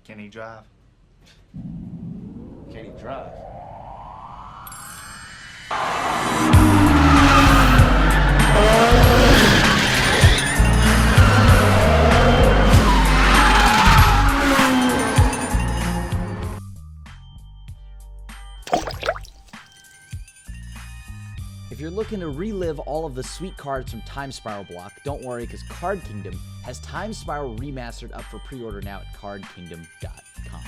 Can he drive? Can he drive? If you're looking to relive all of the sweet cards from Time Spiral Block, don't worry, because Card Kingdom has Time Spiral Remastered up for pre-order now at cardkingdom.com.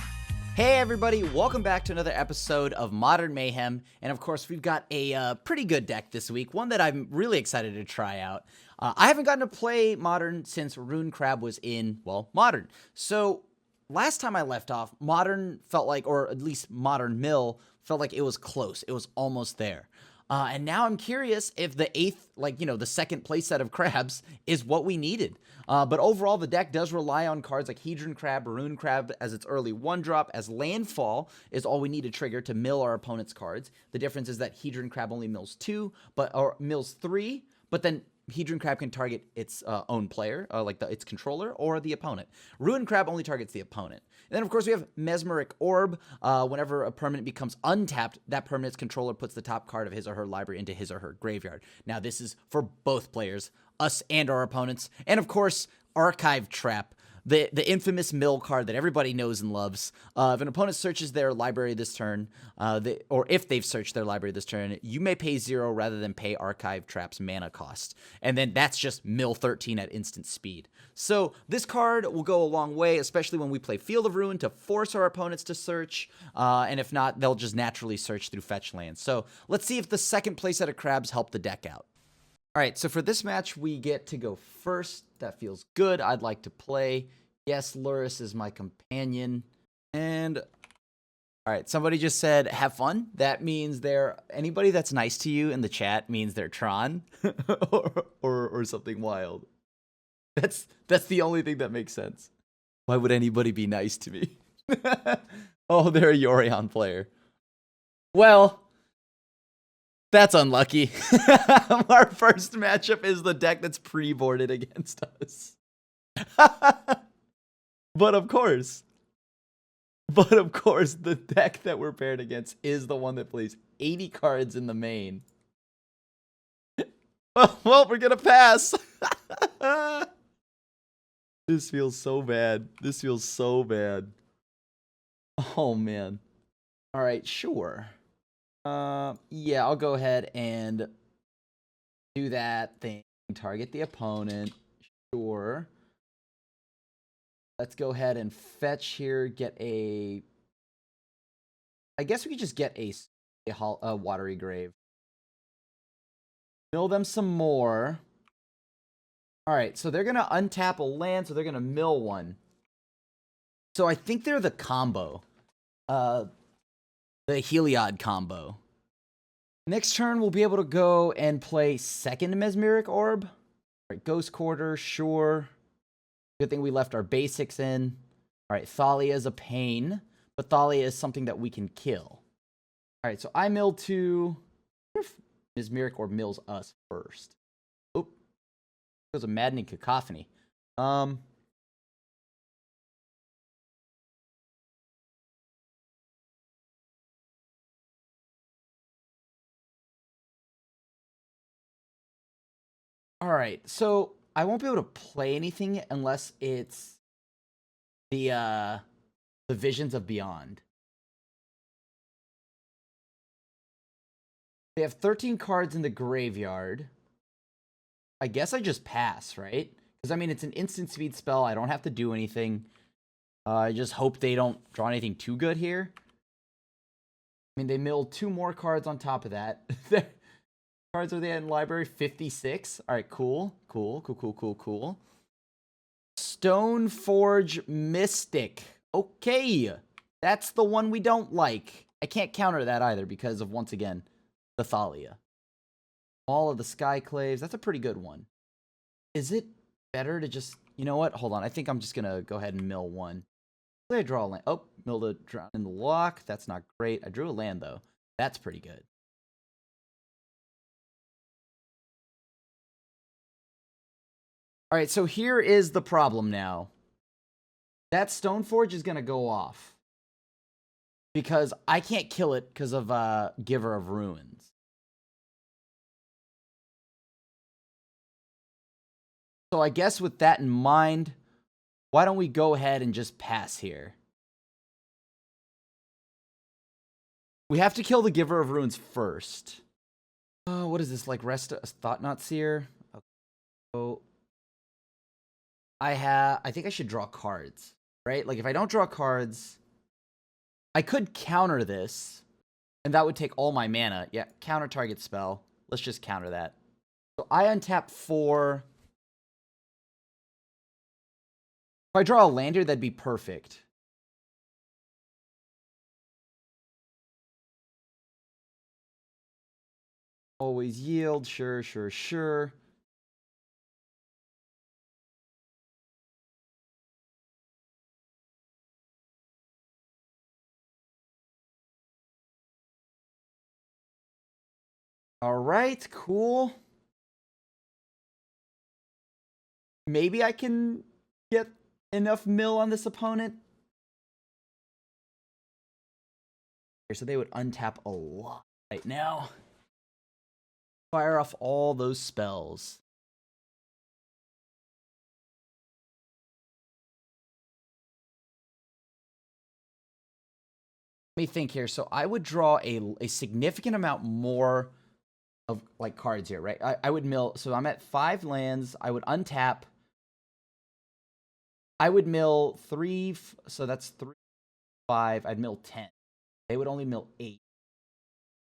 Hey everybody, welcome back to another episode of Modern Mayhem, and of course we've got a pretty good deck this week, one that I'm really excited to try out. I haven't gotten to play Modern since Rune Crab was in, well, Modern. So last time I left off, Modern felt like, or at least Modern Mill, felt like it was close. It was almost there. And now I'm curious if the the second play set of crabs is what we needed. But overall, the deck does rely on cards like Hedron Crab, Rune Crab as its early 1-drop, as Landfall is all we need to trigger to mill our opponent's cards. The difference is that Hedron Crab only mills 2, or mills 3, but then Hedron Crab can target its own player, its controller, or the opponent. Rune Crab only targets the opponent. And then, of course, we have Mesmeric Orb. Whenever a permanent becomes untapped, that permanent's controller puts the top card of his or her library into his or her graveyard. Now, this is for both players, us and our opponents. And, of course, Archive Trap. The infamous mill card that everybody knows and loves. If an opponent searches their library this turn, or if they've searched their library this turn, you may pay 0 rather than pay Archive Trap's mana cost. And then that's just mill 13 at instant speed. So this card will go a long way, especially when we play Field of Ruin to force our opponents to search. And if not, they'll just naturally search through fetch lands. So let's see if the second play set of crabs help the deck out. All right, so for this match, we get to go first. That feels good. I'd like to play. Yes, Luris is my companion. And, all right, somebody just said, have fun. That means anybody that's nice to you in the chat means they're Tron or something wild. That's the only thing that makes sense. Why would anybody be nice to me? Oh, they're a Yorion player. Well, that's unlucky. Our first matchup is the deck that's pre-boarded against us. But of course, the deck that we're paired against is the one that plays 80 cards in the main. Well, we're gonna pass. This feels so bad. This feels so bad. Oh, man. All right, sure. Yeah, I'll go ahead and do that thing. Target the opponent. Sure. Let's go ahead and fetch here. I guess we could just get a Watery Grave. Mill them some more. All right, so they're going to untap a land, so they're going to mill one. So I think they're the combo. The Heliod combo. Next turn, we'll be able to go and play second Mesmeric Orb. All right, Ghost Quarter, sure. Good thing we left our basics in. All right, Thalia is a pain, but Thalia is something that we can kill. All right, so I mill 2. Mesmeric Orb mills us first. Oop. It was a maddening cacophony. All right, so I won't be able to play anything unless it's the Visions of Beyond. They have 13 cards in the graveyard. I guess I just pass, right? Because, I mean, it's an instant speed spell. I don't have to do anything. I just hope they don't draw anything too good here. I mean, they milled 2 more cards on top of that. Cards are they in library? 56. All right, cool. Stoneforge Mystic. Okay. That's the one we don't like. I can't counter that either because of, once again, the Thalia. All of the Skyclaves. That's a pretty good one. Is it better to just... You know what? Hold on. I think I'm just going to go ahead and mill one. I draw a land. Oh, milled a drown in the lock. That's not great. I drew a land, though. That's pretty good. All right, so here is the problem now. That Stoneforge is going to go off. Because I can't kill it because of Giver of Ruins. So I guess with that in mind, why don't we go ahead and just pass here? We have to kill the Giver of Ruins first. Oh, what is this? Like Thought-Knot Seer? Okay. So I think I should draw cards, right? Like if I don't draw cards, I could counter this, and that would take all my mana. Yeah, counter target spell. Let's just counter that. So I untap 4. If I draw a land here, that'd be perfect. Always yield. Sure, sure, sure. All right, cool. Maybe I can get enough mill on this opponent. So they would untap a lot right now. Fire off all those spells. Let me think here. So I would draw a significant amount more of like cards here, right? I would mill. So I'm at 5 lands. I would untap. I would mill 3. So that's 3, 5. I'd mill 10. They would only mill 8.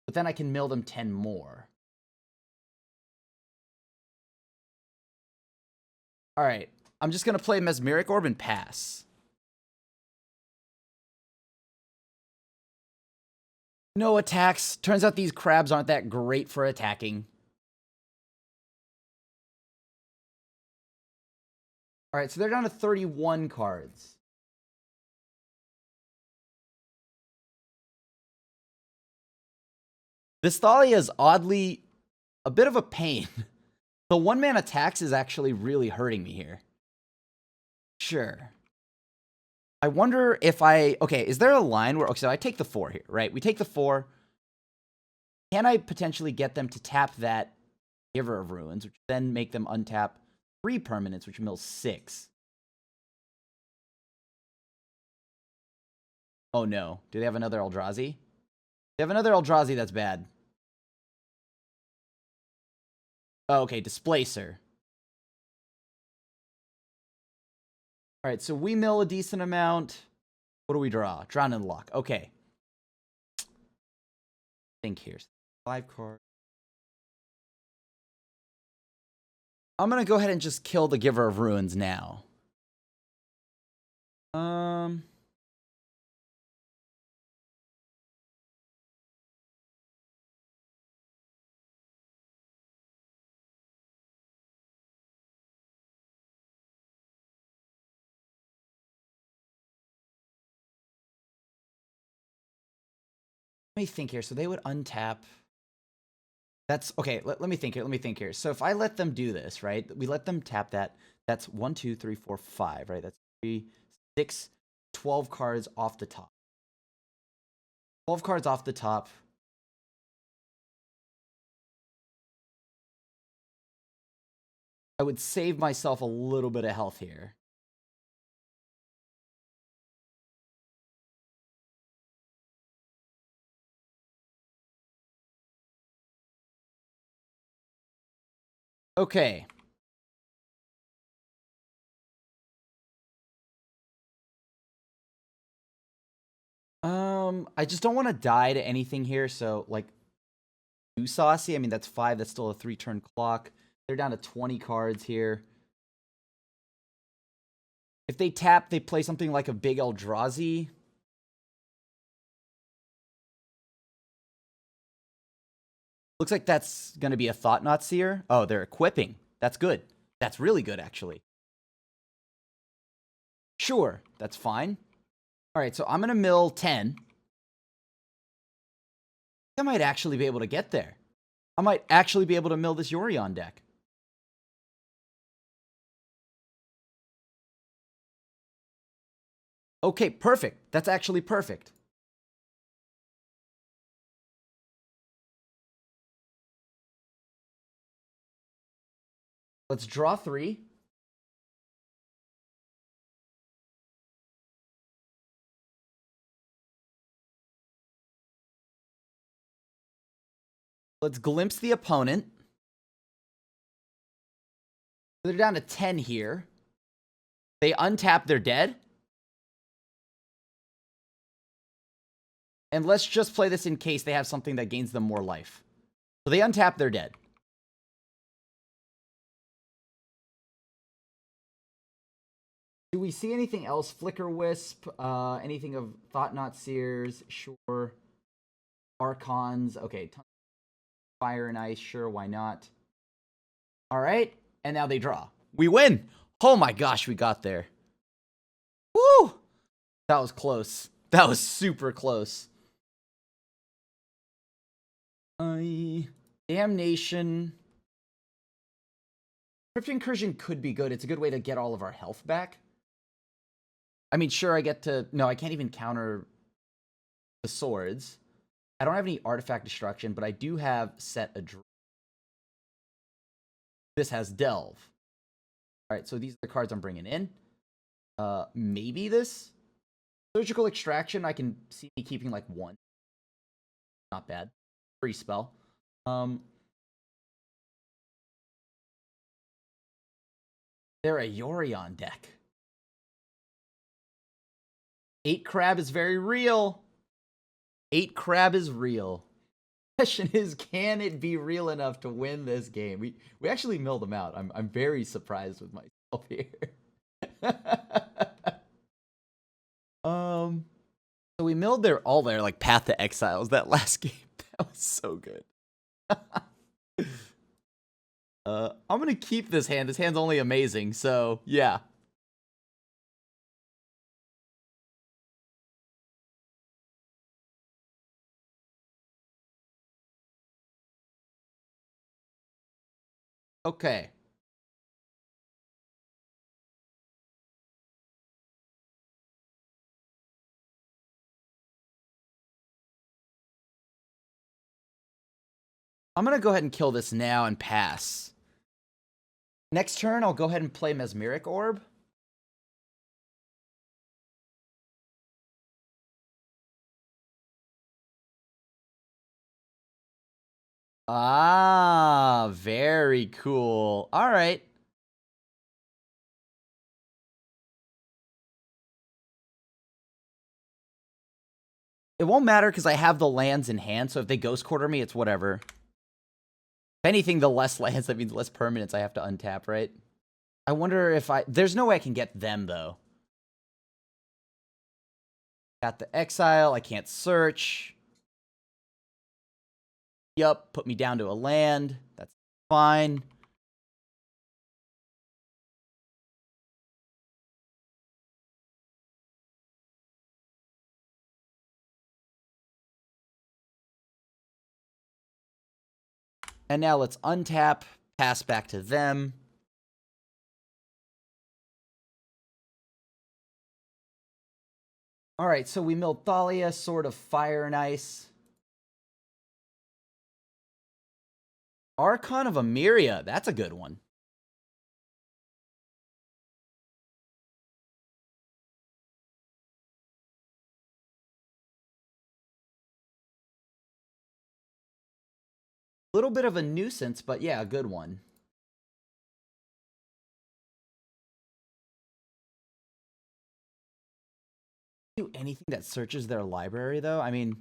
But then I can mill them 10 more. All right. I'm just going to play Mesmeric Orb and pass. No attacks. Turns out these crabs aren't that great for attacking. All right, so they're down to 31 cards. This Thalia is oddly a bit of a pain. The 1-man attacks is actually really hurting me here. Sure. I wonder if okay, is there a line where, okay, so I take the 4 here, right? We take the 4. Can I potentially get them to tap that Giver of Ruins, which then make them untap 3 permanents, which mills 6? Oh no. Do they have another Eldrazi? They have another Eldrazi, that's bad. Oh, okay, Displacer. Alright, so we mill a decent amount. What do we draw? Drown in Luck. Okay. Think here. 5 cards. I'm gonna go ahead and just kill the Giver of Ruins now. Let me think here. So they would untap. That's okay. Let me think here. Let me think here. So if I let them do this, right? We let them tap that. That's 1, 2, 3, 4, 5, right? That's 3, 6, 12 cards off the top. 12 cards off the top. I would save myself a little bit of health here. Okay. I just don't want to die to anything here, so, like, too saucy. I mean, that's 5. That's still a 3-turn clock. They're down to 20 cards here. If they tap, they play something like a big Eldrazi. Looks like that's going to be a Thought-Knot Seer. Oh, they're equipping. That's good. That's really good, actually. Sure, that's fine. All right, so I'm going to mill 10. I might actually be able to get there. I might actually be able to mill this Yorion deck. Okay, perfect. That's actually perfect. Let's draw 3. Let's glimpse the opponent. They're down to 10 here. They untap, they're dead. And let's just play this in case they have something that gains them more life. So they untap, they're dead. Do we see anything else? Flicker Wisp, anything of Thought Knot Seers, sure. Archons, okay. Fire and Ice, sure, why not? All right, and now they draw. We win! Oh my gosh, we got there. Woo! That was close. That was super close. Damnation. Crypt Incursion could be good. It's a good way to get all of our health back. I mean, sure, I get to... No, I can't even counter the swords. I don't have any Artifact Destruction, but I do have Set Adrift. This has Delve. All right, so these are the cards I'm bringing in. Maybe this? Surgical Extraction, I can see me keeping like 1. Not bad. Free spell. They're a Yorion deck. 8 Crab is very real. 8 Crab is real. Question is, can it be real enough to win this game? We actually milled them out. I'm very surprised with myself here. So we milled all their like Path to Exiles that last game. That was so good. I'm gonna keep this hand. This hand's only amazing, so yeah. Okay. I'm gonna go ahead and kill this now and pass. Next turn, I'll go ahead and play Mesmeric Orb. Ah, very cool. All right. It won't matter because I have the lands in hand, so if they Ghost Quarter me, it's whatever. If anything, the less lands, that means less permanents I have to untap, right? I wonder if there's no way I can get them, though. Got the Exile, I can't search. Yup, put me down to a land. That's fine. And now let's untap, pass back to them. All right, so we milled Thalia, Sword of Fire and Ice. Archon of Emeria, that's a good one. A little bit of a nuisance, but yeah, a good one. Do anything that searches their library, though? I mean...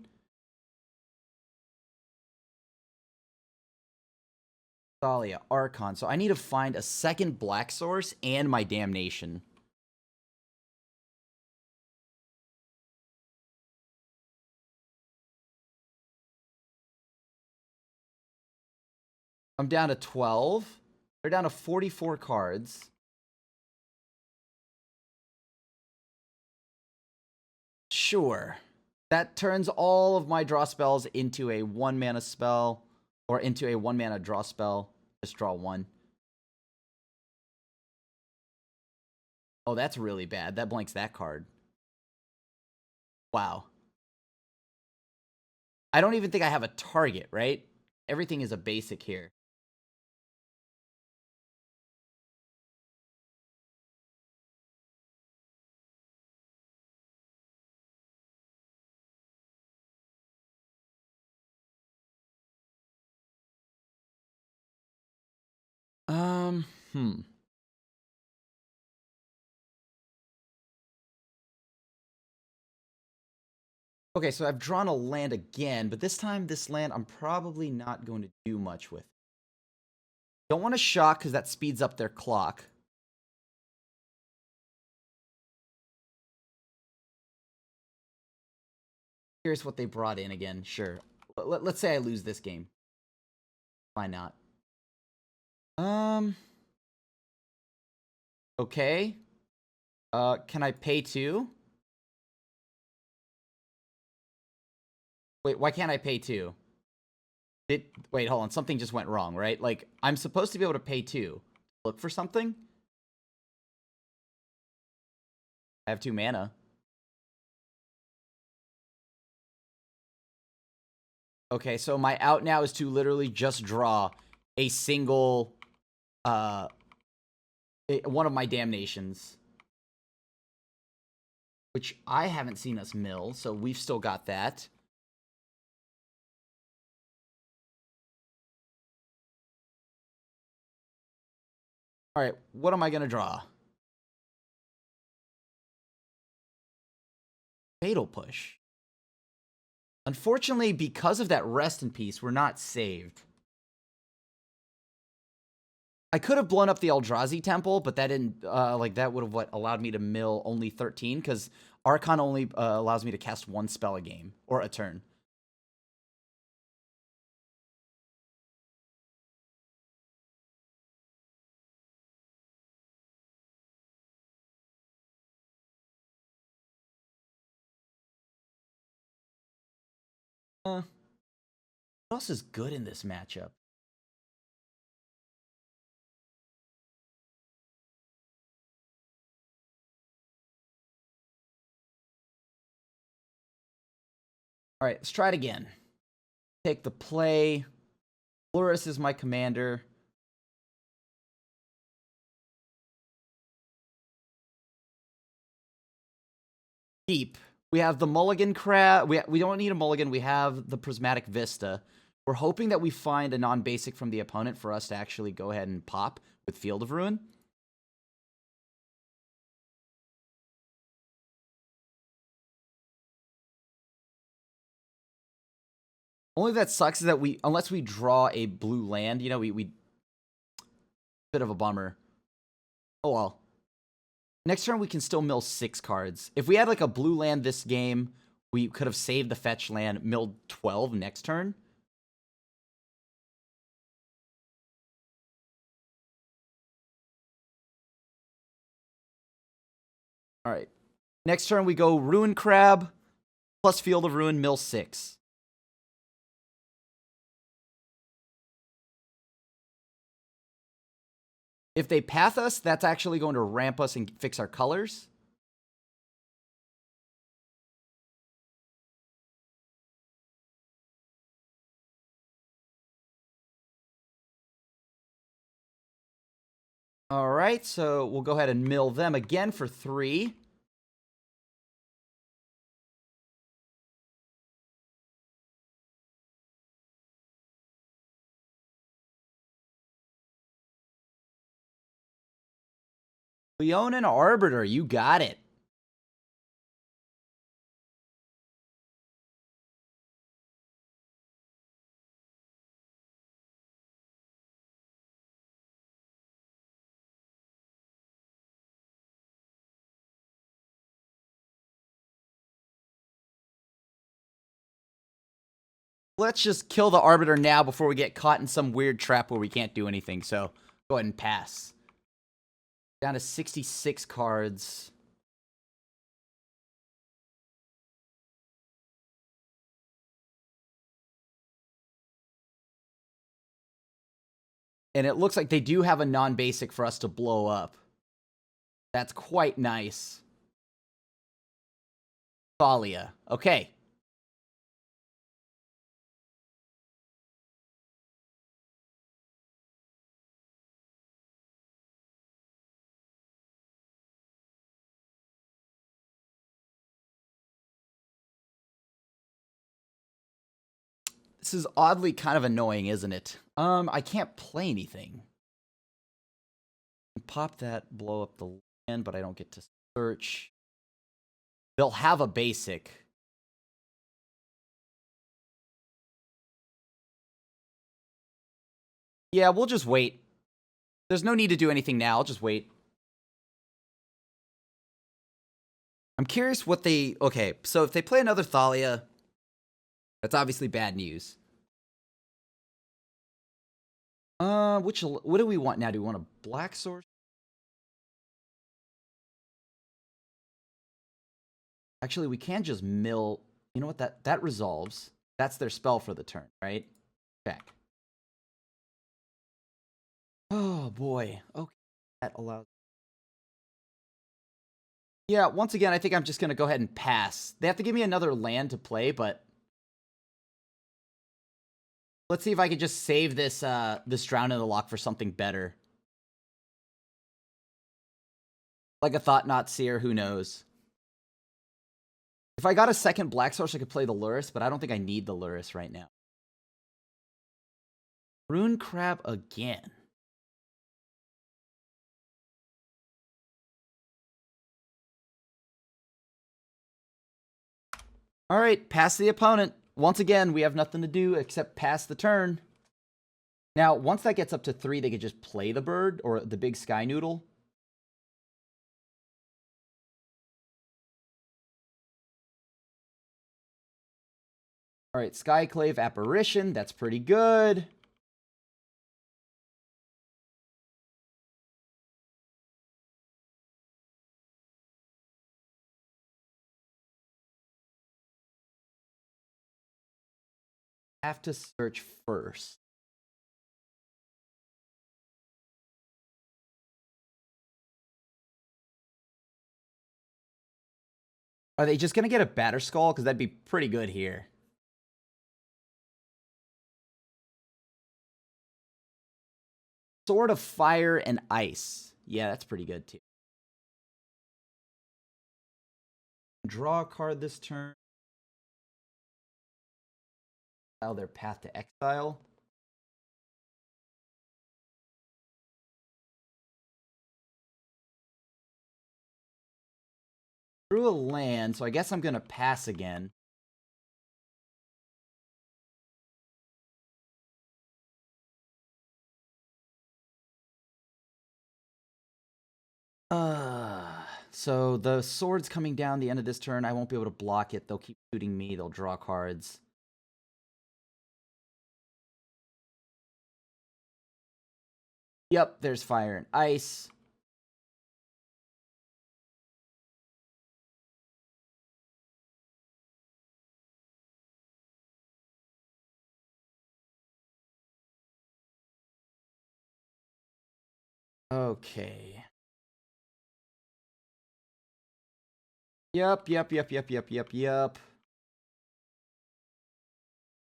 Thalia, Archon. So I need to find a second black source and my Damnation. I'm down to 12. They're down to 44 cards. Sure. That turns all of my draw spells into a 1-mana spell. Or into a 1-mana draw spell. Just draw 1. Oh, that's really bad. That blanks that card. Wow. I don't even think I have a target, right? Everything is a basic here. Hmm. Okay, so I've drawn a land again, but this time this land I'm probably not going to do much with. Don't want to shock because that speeds up their clock. Here's what they brought in again. Sure. Let's say I lose this game. Why not? Okay. Can I pay 2? Wait, why can't I pay 2? Wait, hold on. Something just went wrong, right? Like, I'm supposed to be able to pay 2. Look for something? I have 2 mana. Okay, so my out now is to literally just draw a single, one of my damnations. Which I haven't seen us mill, so we've still got that. Alright, what am I going to draw? Fatal Push. Unfortunately, because of that Rest in Peace, we're not saved. I could have blown up the Eldrazi Temple, but that didn't, that would have allowed me to mill only 13, because Archon only allows me to cast 1 spell a game, or a turn. What else is good in this matchup? Alright, let's try it again. Take the play. Loris is my commander. Deep. We have the Mulligan Crab. We don't need a Mulligan. We have the Prismatic Vista. We're hoping that we find a non-basic from the opponent for us to actually go ahead and pop with Field of Ruin. Only that sucks is that unless we draw a blue land, you know, we bit of a bummer. Oh well. Next turn we can still mill 6 cards. If we had like a blue land this game, we could have saved the fetch land, milled 12 next turn. All right. Next turn we go Ruin Crab plus Field of Ruin, mill 6. If they path us, that's actually going to ramp us and fix our colors. All right, so we'll go ahead and mill them again for 3. Leonin Arbiter, you got it. Let's just kill the Arbiter now before we get caught in some weird trap where we can't do anything. So go ahead and pass. Down to 66 cards. And it looks like they do have a non-basic for us to blow up. That's quite nice. Thalia. Okay. This is oddly kind of annoying, isn't it? I can't play anything. Pop that, blow up the land, but I don't get to search. They'll have a basic. Yeah, we'll just wait. There's no need to do anything now. I'll just wait. I'm curious what they... Okay, so if they play another Thalia, that's obviously bad news. What do we want now? Do we want a black source? Actually, we can just mill... You know what? That resolves. That's their spell for the turn, right? Check. Oh, boy. Okay. That allows... Yeah, once again, I think I'm just going to go ahead and pass. They have to give me another land to play, but... Let's see if I can just save this this Drown in the Loch for something better. Like a Thought-Knot Seer, who knows? If I got a second black source, I could play the Lurrus, but I don't think I need the Lurrus right now. Rune Crab again. All right, pass the opponent. Once again, we have nothing to do except pass the turn. Now, once that gets up to 3, they could just play the bird or the big sky noodle. All right, Skyclave Apparition. That's pretty good. Have to search first. Are they just going to get a Batter Skull? Because that'd be pretty good here. Sword of Fire and Ice. Yeah, that's pretty good too. Draw a card this turn. Their Path to Exile. Drew a land, so I guess I'm going to pass again. So the sword's coming down the end of this turn. I won't be able to block it. They'll keep shooting me. They'll draw cards. Yep, there's Fire and Ice. Okay. Yep.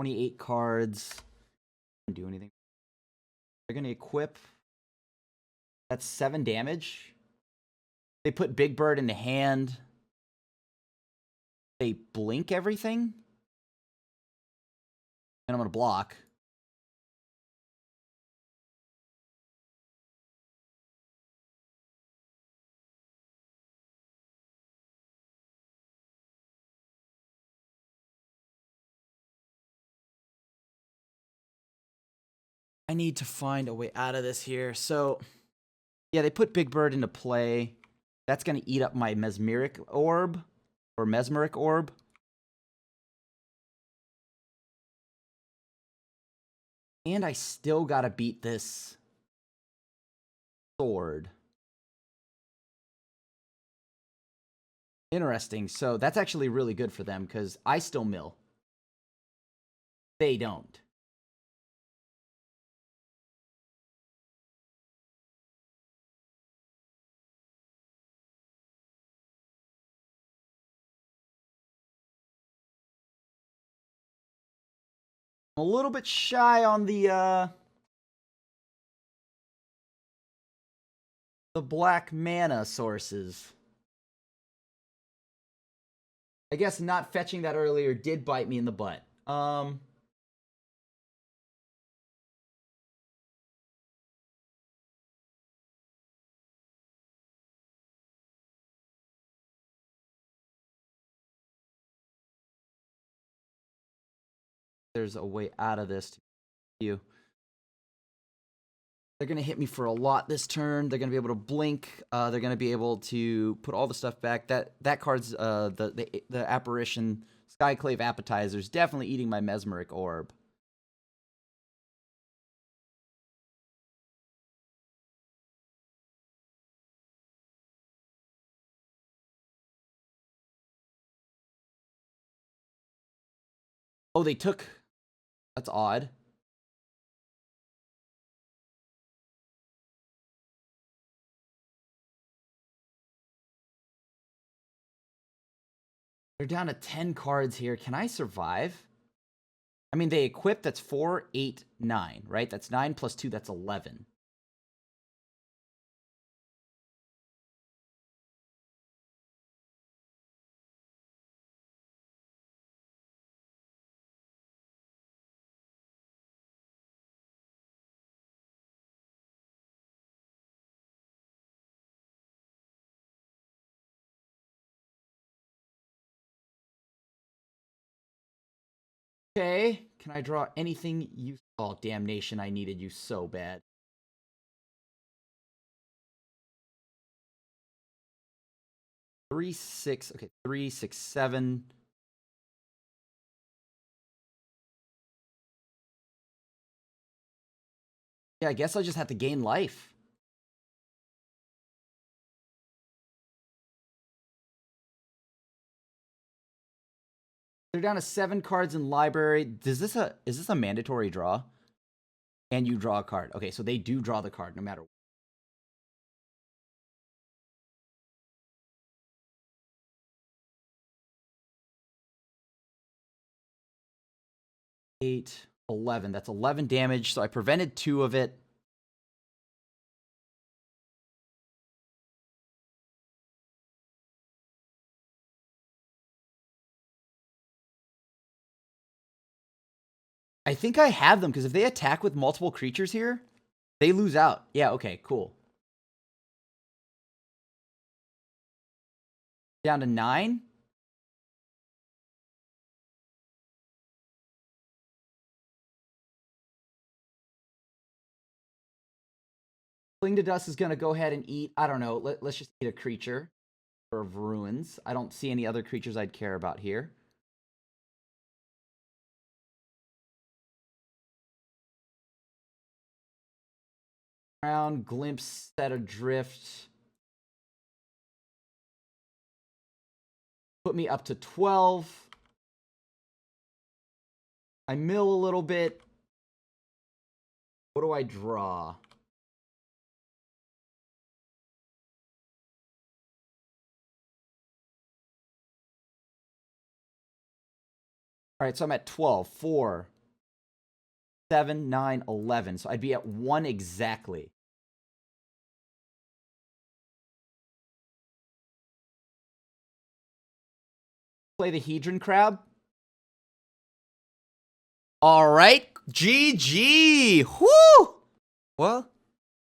28 cards. Don't do anything. They're going to equip. That's 7 damage. They put Big Bird in the hand. They blink everything. And I'm going to block. I need to find a way out of this here. So, yeah, they put Big Bird into play. That's going to eat up my Mesmeric Orb. Or Mesmeric Orb. And I still got to beat this sword. Interesting. So that's actually really good for them because I still mill. They don't. I'm a little bit shy on the black mana sources. I guess not fetching that earlier did bite me in the butt. There's a way out of this to you. They're going to hit me for a lot this turn. They're going to be able to blink. They're going to be able to put all the stuff back. That card's the apparition Skyclave Appetizer is definitely eating my Mesmeric Orb. Oh, they took... That's odd. They're down to 10 cards here. Can I survive? I mean, they equip, that's 4, 8, 9, right? That's 9 plus 2, that's 11. Okay, can I draw anything useful? Oh, damnation, I needed you so bad. Three, 6, okay, 3, 6, 7. Yeah, I guess I'll just have to gain life. They're down to 7 cards in library. Is this a mandatory draw? And you draw a card. Okay, so they do draw the card no matter what. Eight, 11. That's 11 damage, so I prevented 2 of it. I think I have them, because if they attack with multiple creatures here, they lose out. Yeah, okay, cool. Down to 9. Fling to Dust is going to go ahead and eat, I don't know, let's just eat a creature of ruins. I don't see any other creatures I'd care about here. Ground, Glimpse, Set Adrift. Put me up to 12. I mill a little bit. What do I draw? All right, so I'm at 12. 4, 7, 9, 11. So I'd be at 1 exactly. Play the Hedron Crab. All right, GG. Whoo! Well,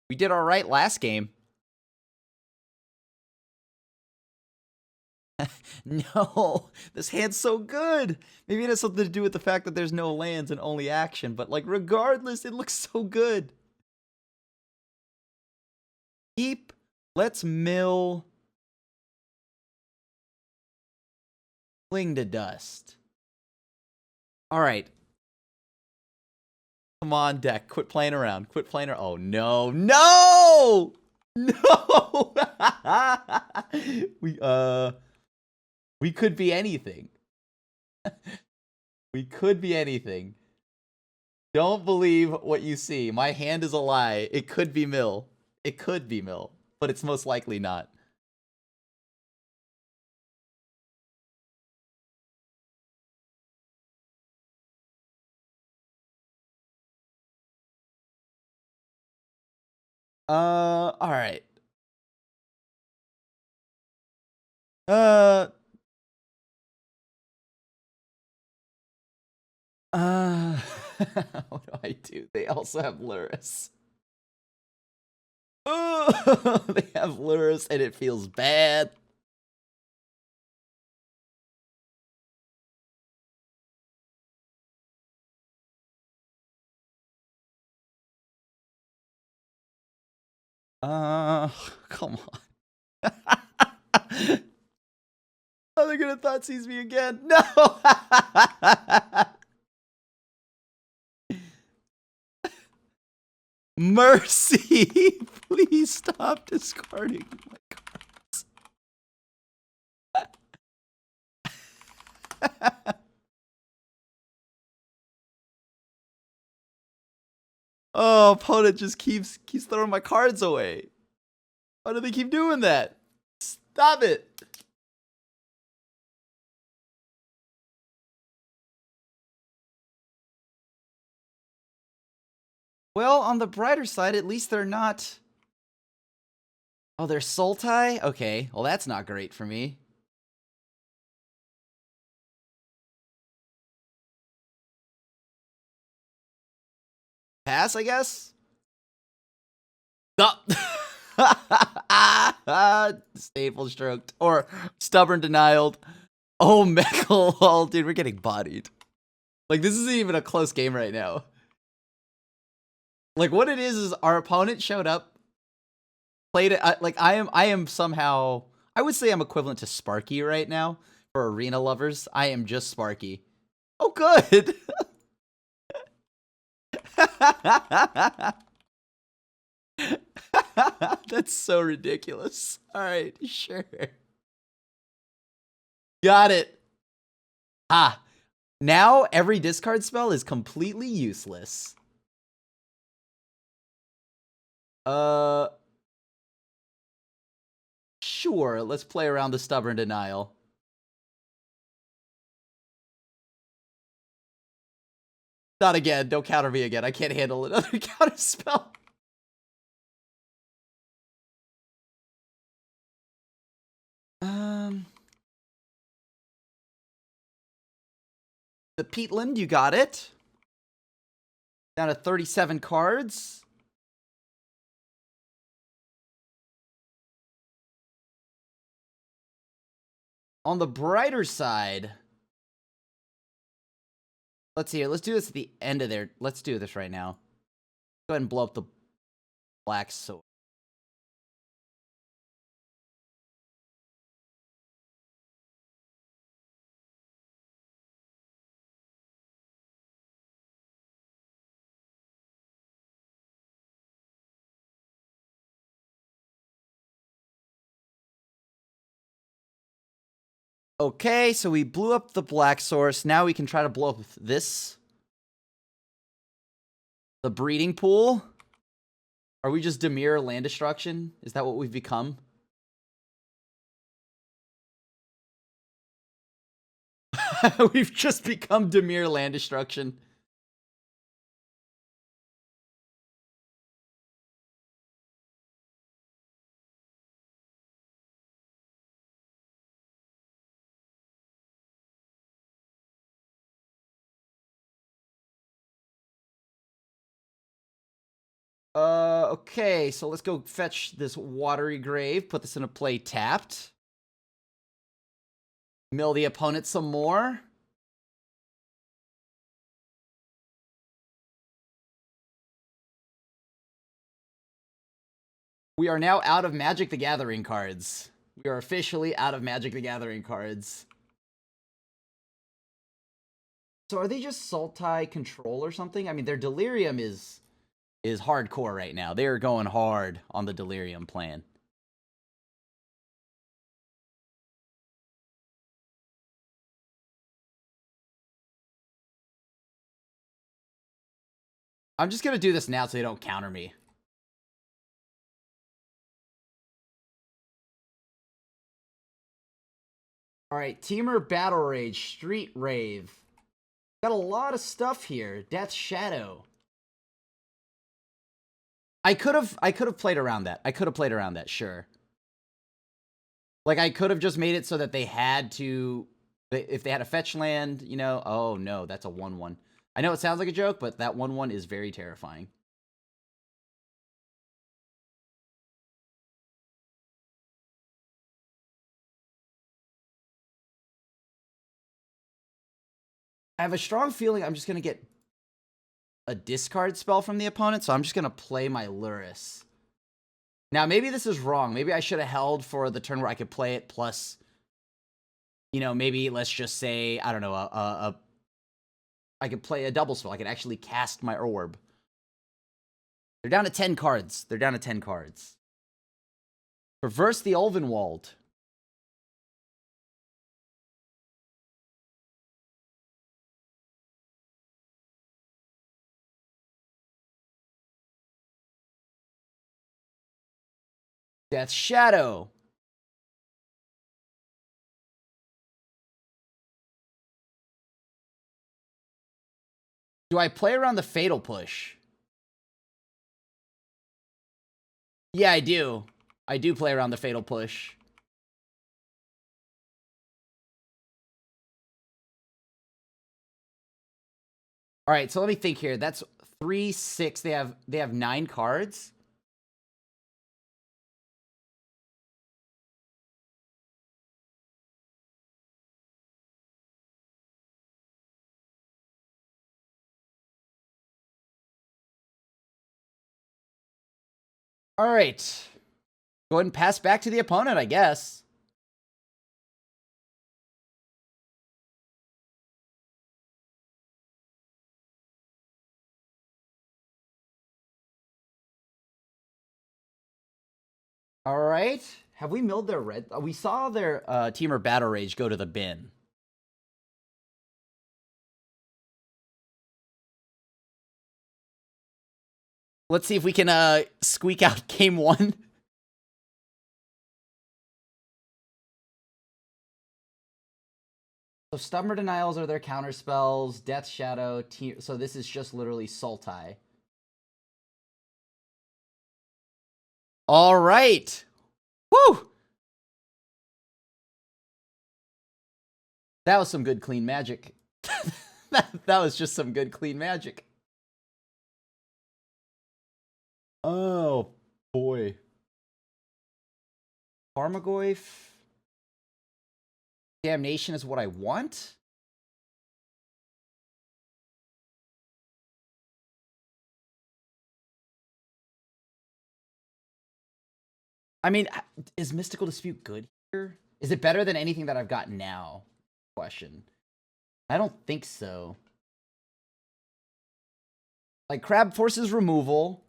we did all right last game. No, this hand's so good. Maybe it has something to do with the fact that there's no lands and only action, but like regardless, it looks so good. Keep. Let's mill. Fling to Dust. All right. Come on, deck. Quit playing around. Quit playing around. Oh, no. No! No! We could be anything. We could be anything. Don't believe what you see. My hand is a lie. It could be mill. It could be mill, but it's most likely not. All right. Uh, what do I do? They also have Luris. Oh, they have Luris and it feels bad. Come on. Oh, they're gonna thought seize me again. No! Mercy! Please stop discarding my cards. Oh, opponent just keeps throwing my cards away. Why do they keep doing that? Stop it! Well, on the brighter side, at least they're not... Oh, they're Sultai? Okay, well that's not great for me. Pass, I guess? Oh. Staple stroked. Or stubborn denialed. Oh, Meckle. Oh, dude, we're getting bodied. Like, this isn't even a close game right now. Like, what it is our opponent showed up, played it. I am somehow, I would say I'm equivalent to Sparky right now for arena lovers. I am just Sparky. Oh, good. That's so ridiculous. All right, sure. Got it. Ah, now every discard spell is completely useless. Sure, let's play around the stubborn denial. Not again, don't counter me again. I can't handle another counter spell. The Peatland, you got it. Down to 37 cards. On the brighter side, let's see here. Let's do this at the end of there. Let's do this right now. Go ahead and blow up the black sword. Okay, so we blew up the black source. Now we can try to blow up this. The breeding pool. Are we just DiMill land destruction? Is that what we've become? We've just become DiMill land destruction. Okay, so let's go fetch this watery grave. Put this in a play tapped. Mill the opponent some more. We are now out of Magic the Gathering cards. We are officially out of Magic the Gathering cards. So are they just Sultai control or something? I mean, their Delirium is hardcore right now. They are going hard on the Delirium plan. I'm just going to do this now so they don't counter me. Alright, Teamer Battle Rage, Street Rave. Got a lot of stuff here. Death Shadow. I could have played around that. I could have played around that, sure. Like, I could have just made it so that they had to, if they had a fetch land, you know. Oh, no, that's a 1/1. I know it sounds like a joke, but that 1/1 is very terrifying. I have a strong feeling I'm just going to get a discard spell from the opponent, so I'm just going to play my Luris. Now, maybe this is wrong. Maybe I should have held for the turn where I could play it plus, you know, maybe let's just say, I don't know, I could play a double spell. I could actually cast my orb. They're down to 10 cards. They're down to 10 cards. Reverse the Ulvenwald. Death Shadow. Do I play around the Fatal Push? Yeah, I do. I do play around the Fatal Push. All right, so let me think here. That's 3, 6. They have 9 cards. All right. Go ahead and pass back to the opponent, I guess. All right. Have we milled their red? We saw their Teamer Battle Rage go to the bin. Let's see if we can squeak out game 1. So Stubborn Denials are their counter spells. Death Shadow. So this is just literally Sultai. All right. Woo! That was some good clean magic. that was just some good clean magic. Oh, boy. Tarmogoyf. Damnation is what I want? I mean, is Mystical Dispute good here? Is it better than anything that I've got now? Question. I don't think so. Like, Crab forces removal.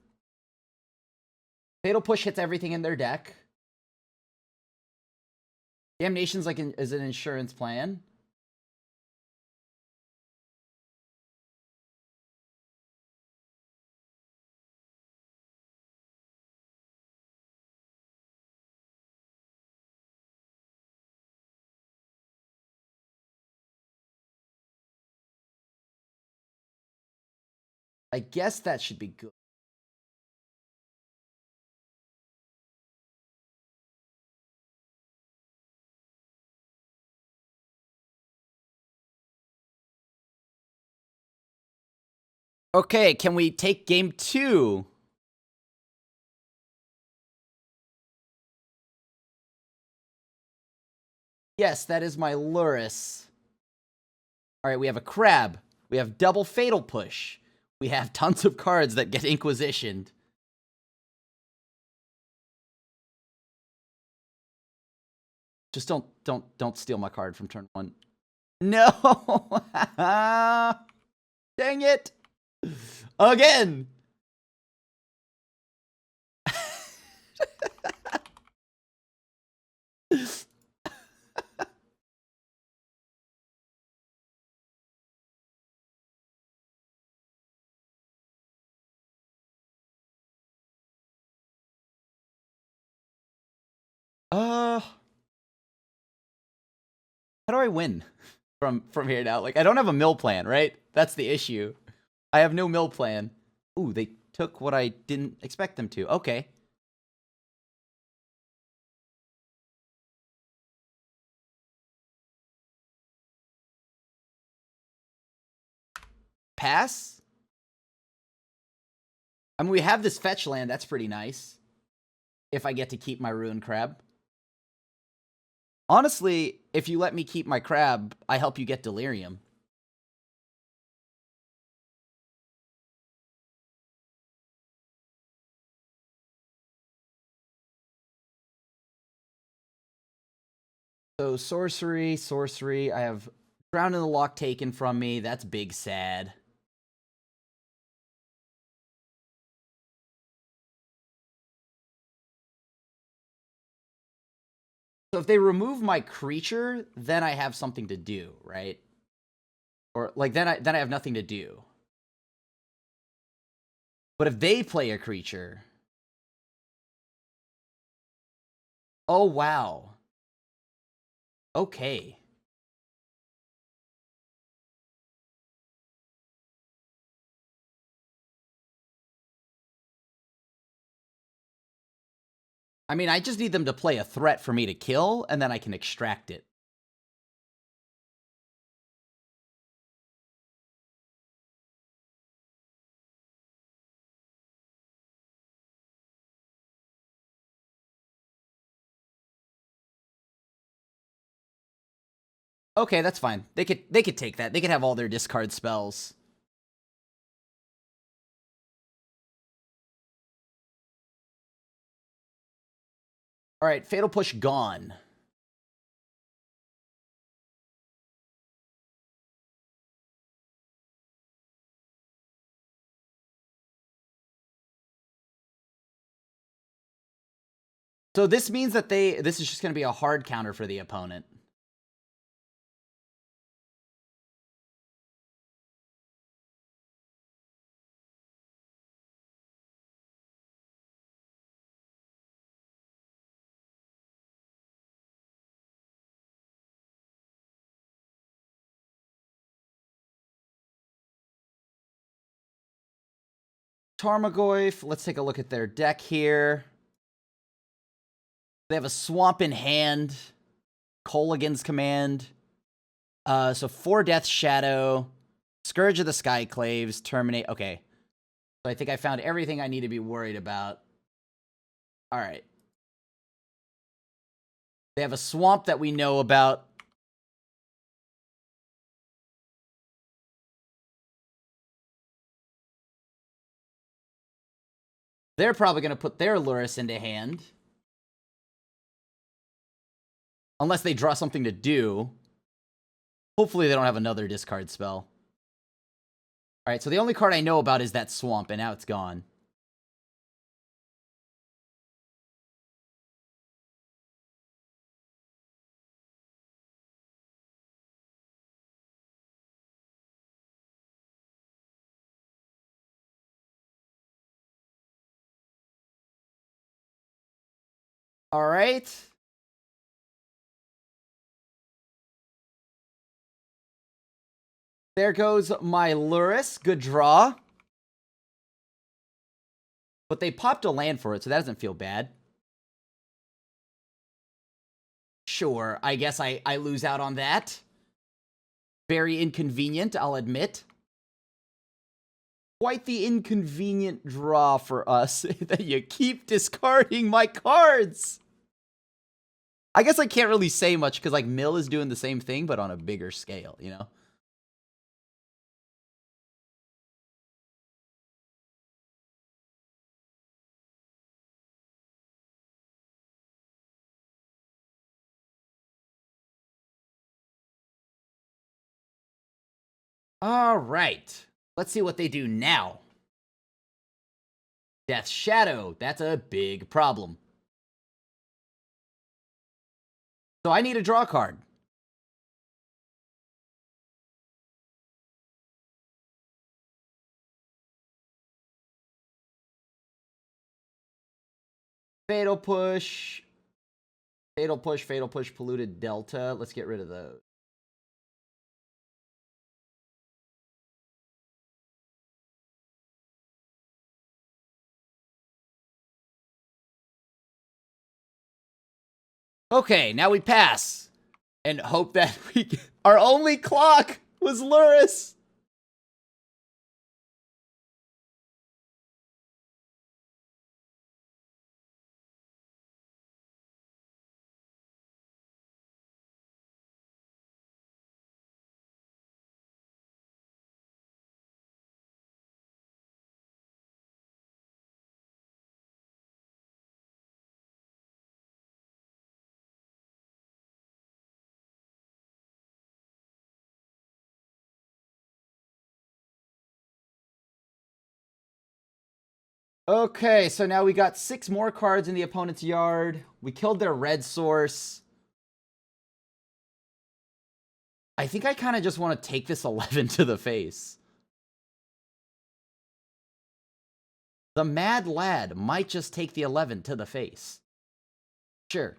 Fatal Push hits everything in their deck. Damnation's like is an insurance plan. I guess that should be good. Okay, can we take game 2? Yes, that is my Luris. All right, we have a Crab. We have double Fatal Push. We have tons of cards that get Inquisitioned. Just don't steal my card from turn 1. No! Dang it! Again! How do I win from here now? Like, I don't have a mill plan, right? That's the issue. I have no mill plan. Ooh, they took what I didn't expect them to. Okay. Pass? I mean, we have this fetch land. That's pretty nice. If I get to keep my Ruined Crab. Honestly, if you let me keep my crab, I help you get Delirium. So sorcery, sorcery. I have Drown in the Loch taken from me. That's big sad. So if they remove my creature, then I have something to do, right? Or like then I have nothing to do. But if they play a creature, oh wow. Okay. I mean, I just need them to play a threat for me to kill, and then I can extract it. Okay, that's fine. They could take that. They could have all their discard spells. All right, Fatal Push gone. So this means that this is just going to be a hard counter for the opponent. Tarmogoyf, let's take a look at their deck here. They have a Swamp in hand. Colligan's Command. So 4 Death Shadow. Scourge of the Skyclaves. Terminate. Okay. So I think I found everything I need to be worried about. Alright. They have a Swamp that we know about. They're probably going to put their Lurrus into hand. Unless they draw something to do. Hopefully they don't have another discard spell. Alright, so the only card I know about is that Swamp, and now it's gone. Alright. There goes my Lurrus. Good draw. But they popped a land for it, so that doesn't feel bad. Sure, I guess I lose out on that. Very inconvenient, I'll admit. Quite the inconvenient draw for us that you keep discarding my cards. I guess I can't really say much because like Mill is doing the same thing, but on a bigger scale, you know? All right. Let's see what they do now. Death Shadow. That's a big problem. So I need a draw card. Fatal Push. Fatal Push, Fatal Push, Polluted Delta. Let's get rid of those. Okay, now we pass. And hope that we get... Our only clock was Luris. Okay, so now we got 6 more cards in the opponent's yard. We killed their red source. I think I kind of just want to take this 11 to the face. The Mad Lad might just take the 11 to the face. Sure.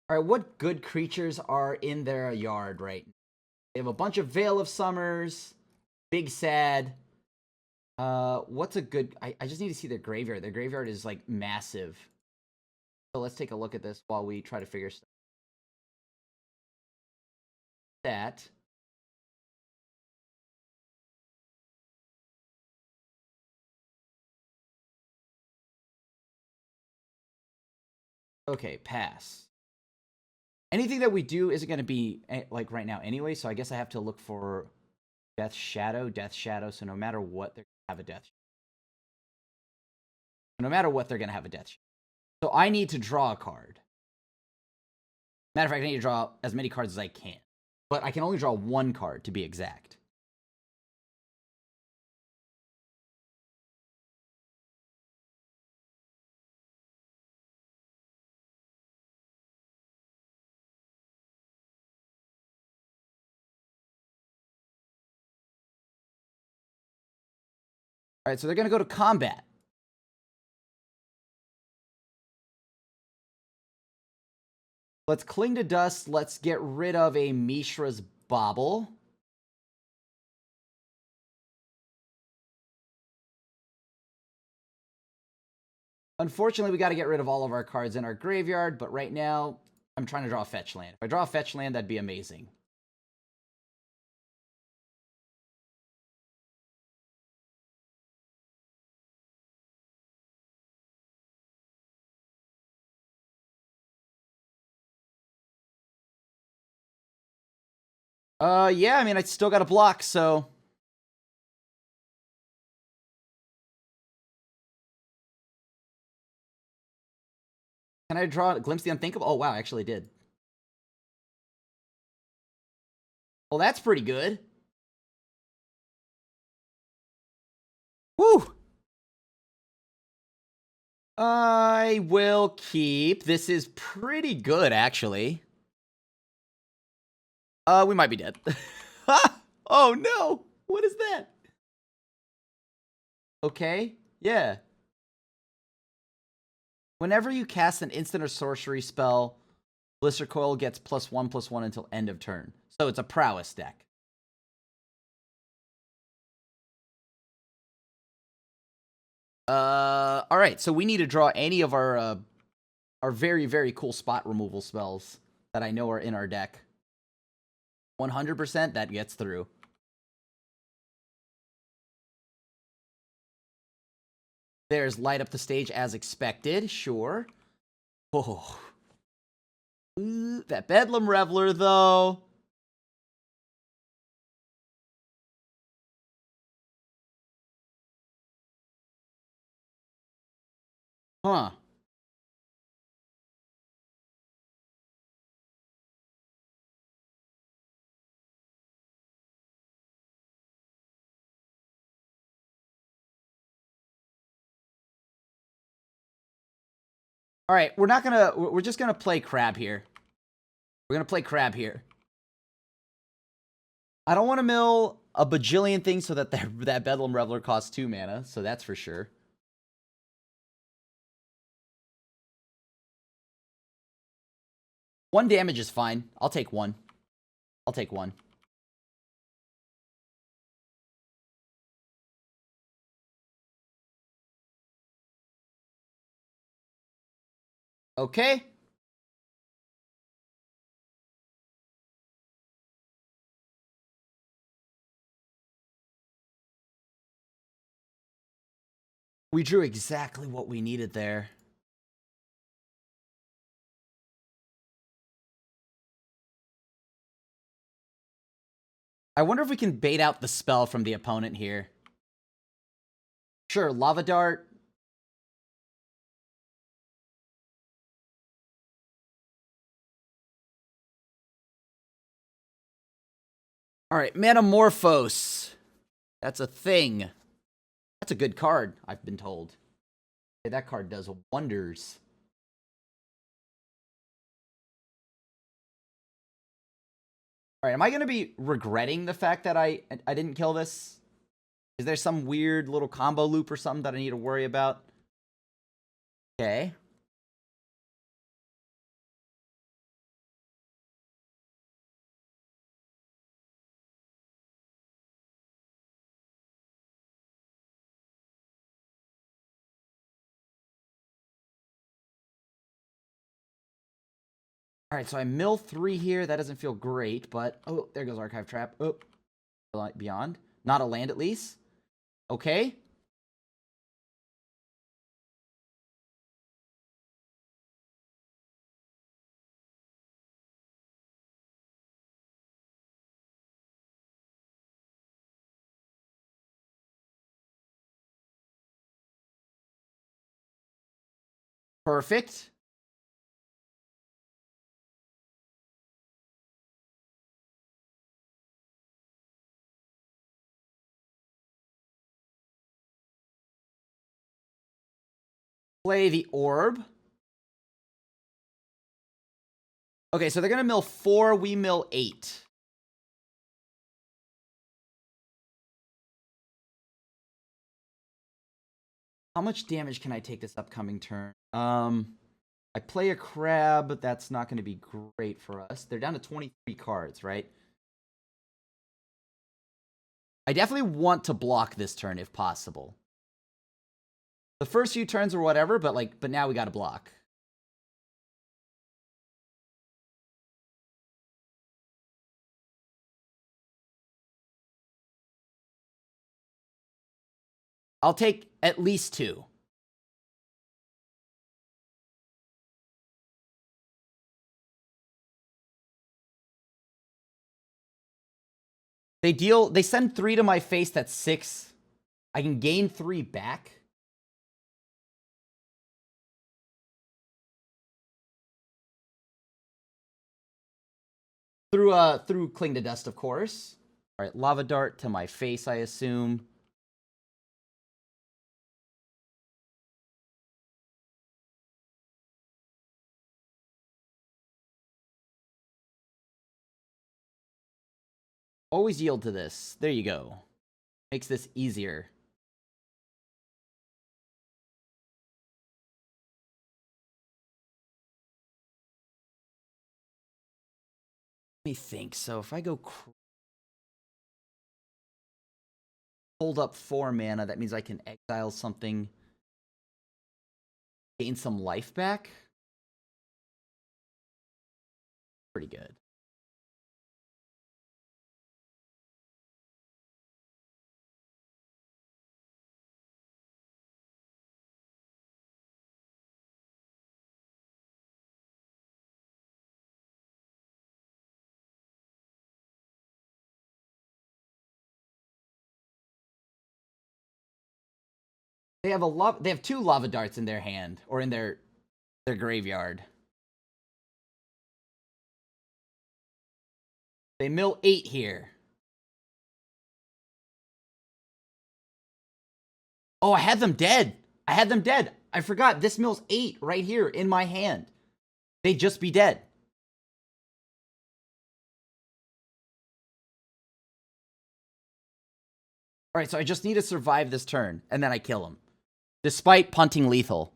All right, what good creatures are in their yard right now? They have a bunch of Veil of Summers, Big Sad. What's a good... I just need to see their graveyard. Their graveyard is, like, massive. So let's take a look at this while we try to figure stuff out. That. Okay, pass. Anything that we do isn't going to be, like, right now anyway, so I guess I have to look for Death Shadow, so no matter what, they're going to have a Death Shadow. No matter what, they're going to have a Death Shadow. So I need to draw a card. Matter of fact, I need to draw as many cards as I can. But I can only draw 1 card, to be exact. Alright, so they're going to go to combat. Let's cling to dust. Let's get rid of a Mishra's Bauble. Unfortunately, we got to get rid of all of our cards in our graveyard, but right now, I'm trying to draw a fetch land. If I draw a fetch land, that'd be amazing. Yeah, I mean, I still got a block, so... Can I draw Glimpse the Unthinkable? Oh, wow, I actually did. Well, that's pretty good. Woo! I will keep. This is pretty good, actually. We might be dead. Oh, no! What is that? Okay, yeah. Whenever you cast an instant or sorcery spell, Blister Coil gets +1/+1 until end of turn. So it's a prowess deck. Alright, so we need to draw any of our very, very cool spot removal spells that I know are in our deck. 100%, that gets through. There's Light Up the Stage as expected, sure. Oh. Ooh, that Bedlam Reveler, though. Huh. All right, we're just gonna play crab here. We're gonna play crab here. I don't want to mill a bajillion things so that that Bedlam Reveler costs 2 mana, so that's for sure. One damage is fine. I'll take one. I'll take one. Okay. We drew exactly what we needed there. I wonder if we can bait out the spell from the opponent here. Sure, Lava Dart. All right, Manamorphose. That's a thing. That's a good card, I've been told. Hey, that card does wonders. All right, am I going to be regretting the fact that I didn't kill this? Is there some weird little combo loop or something that I need to worry about? Okay. All right, so I mill 3 here. That doesn't feel great, but... Oh, there goes Archive Trap. Oh, Beyond. Not a land, at least. Okay. Perfect. Play the Orb. Okay, so they're going to mill 4. We mill 8. How much damage can I take this upcoming turn? I play a crab, but that's not going to be great for us. They're down to 23 cards, right? I definitely want to block this turn if possible. The first few turns or whatever, but now we got to block. I'll take at least 2. They send 3 to my face, that's 6. I can gain 3 back. Through Cling to Dust, of course. All right, Lava Dart to my face, I assume. Always yield to this. There you go. Makes this easier. Let me think. So if I go hold up 4 mana, that means I can exile something, gain some life back. Pretty good. They have 2 lava darts in their hand or in their graveyard. They mill 8 here. Oh, I had them dead. I had them dead. I forgot. This mills 8 right here in my hand. They'd just be dead. All right, so I just need to survive this turn, and then I kill him. Despite punting lethal.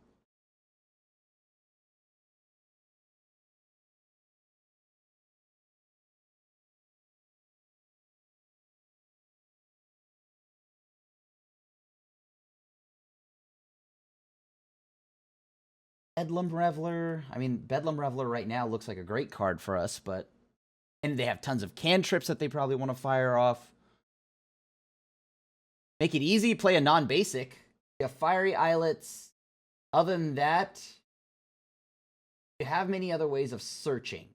Bedlam Reveler. I mean, Bedlam Reveler right now looks like a great card for us, but... And they have tons of cantrips that they probably want to fire off. Make it easy, play a non-basic. You have Fiery Islets. Other than that, you have many other ways of searching.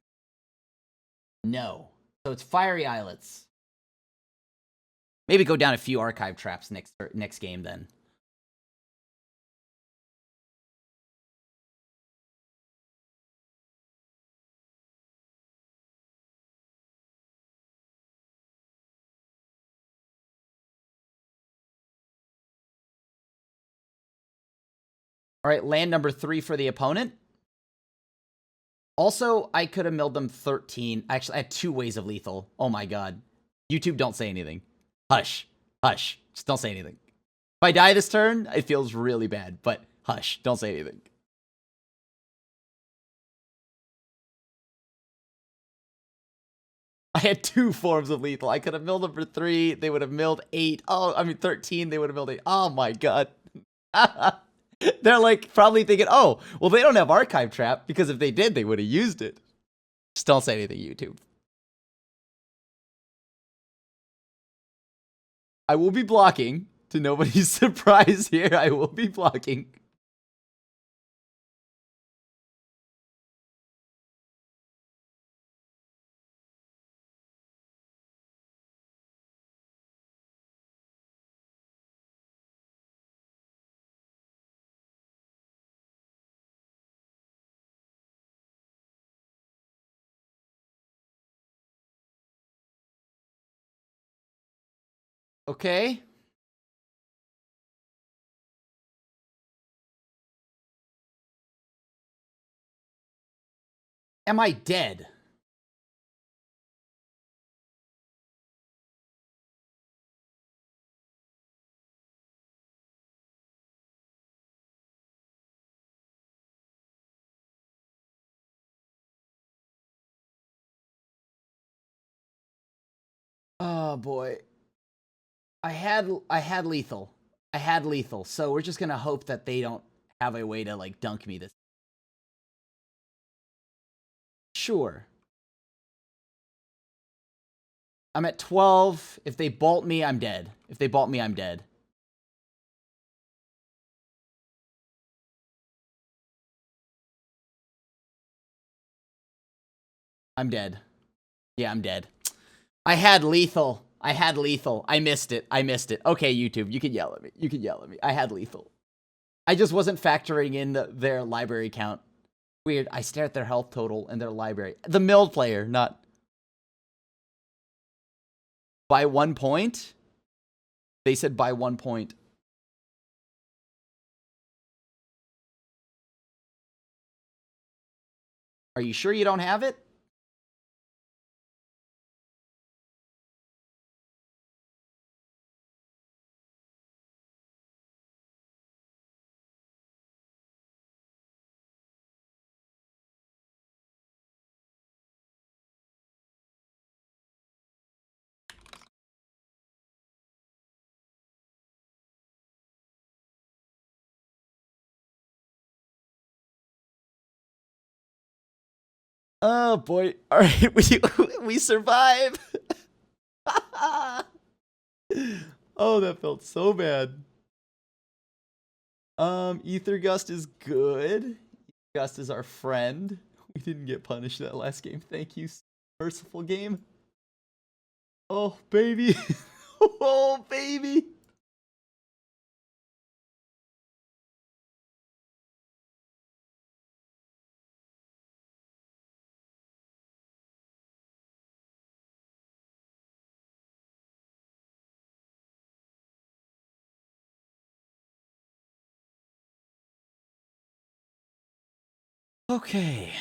No. So it's Fiery Islets. Maybe go down a few Archive Traps next game then. All right, land number 3 for the opponent. Also, I could have milled them 13. Actually, I had 2 ways of lethal. Oh my god. YouTube, don't say anything. Hush. Hush. Just don't say anything. If I die this turn, it feels really bad, but hush. Don't say anything. I had 2 forms of lethal. I could have milled them for 3. They would have milled 8. Oh, I mean 13. They would have milled 8. Oh my god. They're like probably thinking, oh, well, they don't have Archive Trap because if they did, they would have used it. Just don't say anything, YouTube. I will be blocking. To nobody's surprise here, I will be blocking. Okay. Am I dead? Oh boy. I had lethal. I had lethal. So we're just gonna hope that they don't have a way to like dunk me this. Sure. I'm at 12. If they bolt me, I'm dead. If they bolt me, I'm dead. I'm dead. Yeah, I'm dead. I had lethal. I had lethal. I missed it. I missed it. Okay, YouTube, you can yell at me. You can yell at me. I had lethal. I just wasn't factoring in their library count. Weird. I stare at their health total and their library. The milled player, not... By 1 point? They said by 1 point. Are you sure you don't have it? Oh boy. All right, we survive. Oh, that felt so bad. Ether Gust is good. Gust is our friend. We didn't get punished that last game. Thank you, merciful game. Oh, baby. Oh, baby. Okay.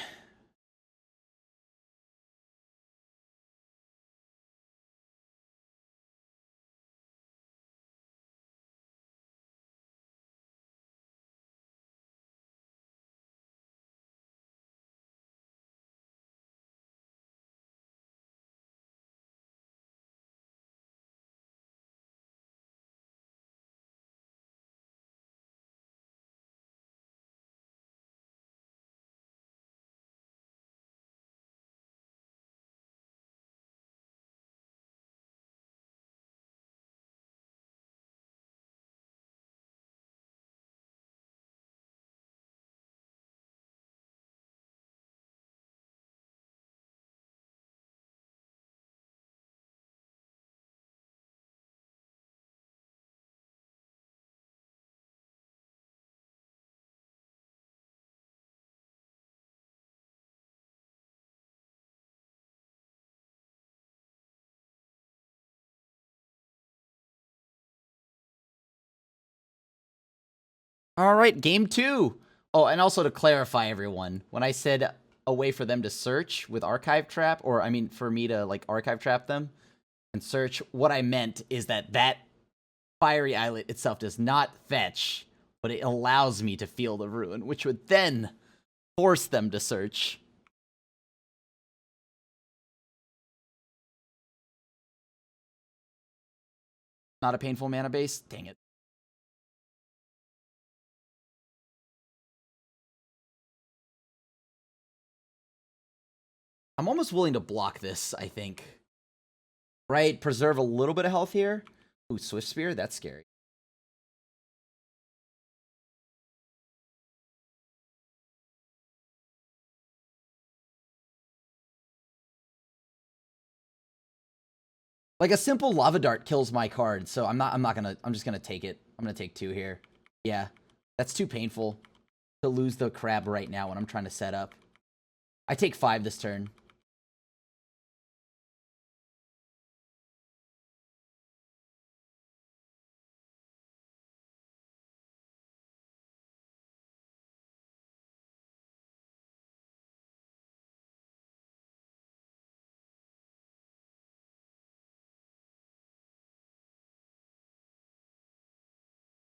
All right, game 2. Oh, and also to clarify, everyone, when I said a way for them to search with archive trap, or I mean for me to like archive trap them and search, what I meant is that fiery islet itself does not fetch, but it allows me to feel the ruin, which would then force them to search. Not a painful mana base? Dang it. I'm almost willing to block this, I think. Right? Preserve a little bit of health here. Ooh, Swift Spear? That's scary. Like a simple lava dart kills my card, so I'm just gonna take it. I'm gonna take 2 here. Yeah. That's too painful to lose the crab right now when I'm trying to set up. I take 5 this turn.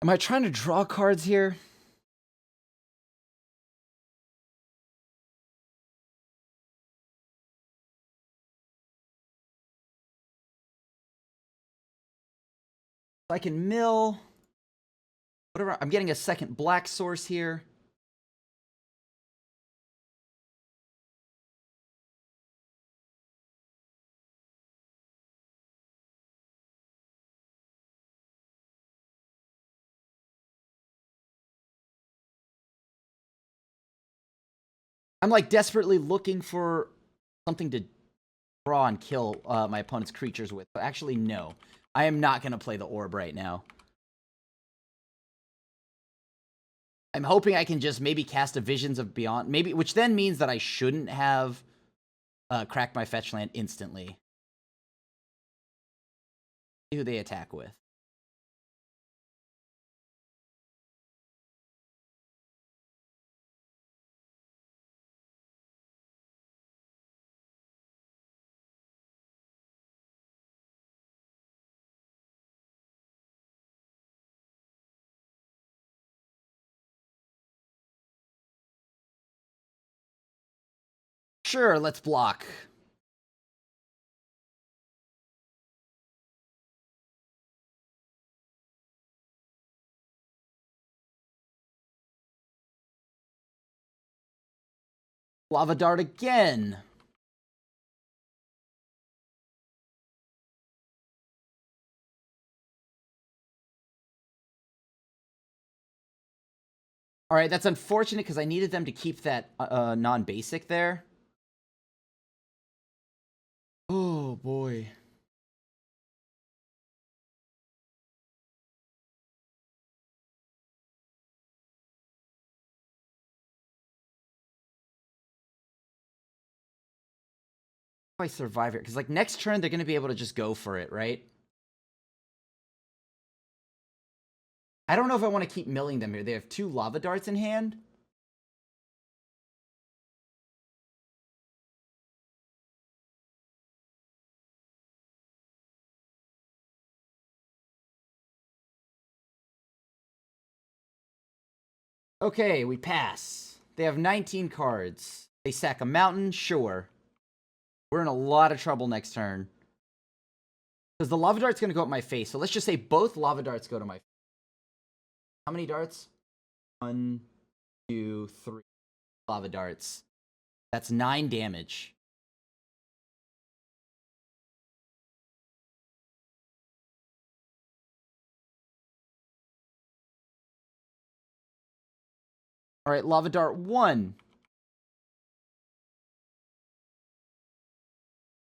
Am I trying to draw cards here? I can mill. Whatever. I'm getting a second black source here. I'm like desperately looking for something to draw and kill my opponent's creatures with. But actually, no. I am not going to play the orb right now. I'm hoping I can just maybe cast a Visions of Beyond. Maybe, which then means that I shouldn't have cracked my fetch land instantly. See who they attack with. Sure, let's block. Lava Dart again. All right, that's unfortunate because I needed them to keep that non-basic there. Oh, boy. If I survive here, because like next turn they're going to be able to just go for it, right? I don't know if I want to keep milling them here. They have 2 lava darts in hand. Okay, we pass. They have 19 cards. They sack a mountain, sure. We're in a lot of trouble next turn. Because the lava dart's going to go up my face. So let's just say both lava darts go to my face. How many darts? 1, 2, 3 lava darts. That's 9 damage. All right, lava dart 1.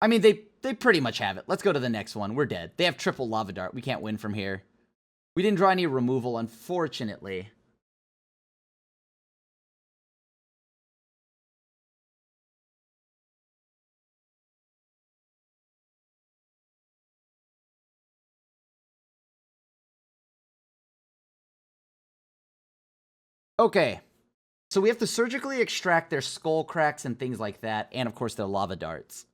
I mean, they pretty much have it. Let's go to the next one. We're dead. They have triple lava dart. We can't win from here. We didn't draw any removal, unfortunately. Okay. So we have to surgically extract their skull cracks and things like that, and of course their lava darts.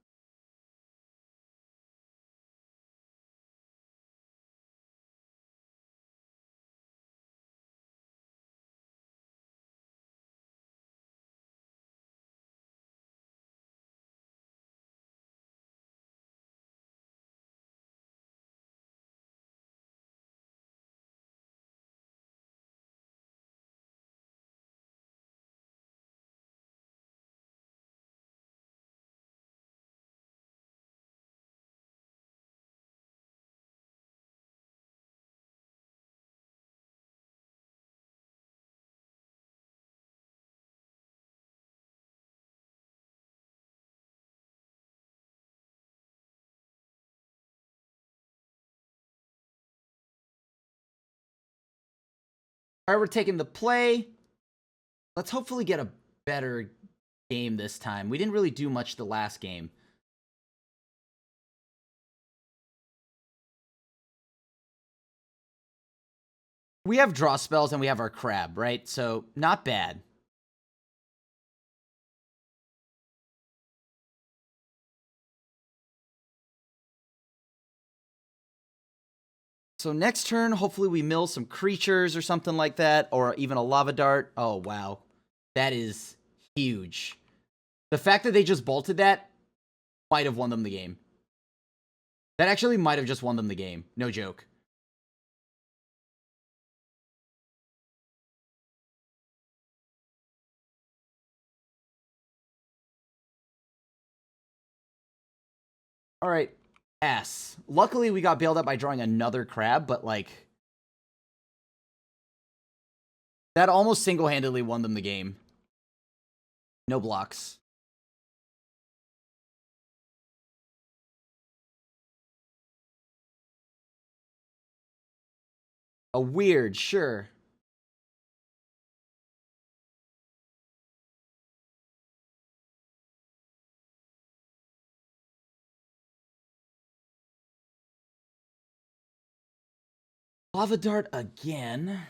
All right, we're taking the play. Let's hopefully get a better game this time. We didn't really do much the last game. We have draw spells and we have our crab, right? So, not bad. So next turn, hopefully we mill some creatures or something like that, or even a lava dart. Oh, wow. That is huge. The fact that they just bolted that might have won them the game. That actually might have just won them the game. No joke. All right. S. Luckily, we got bailed out by drawing another crab, but, like, that almost single-handedly won them the game. No blocks. A weird, sure. Lava dart again.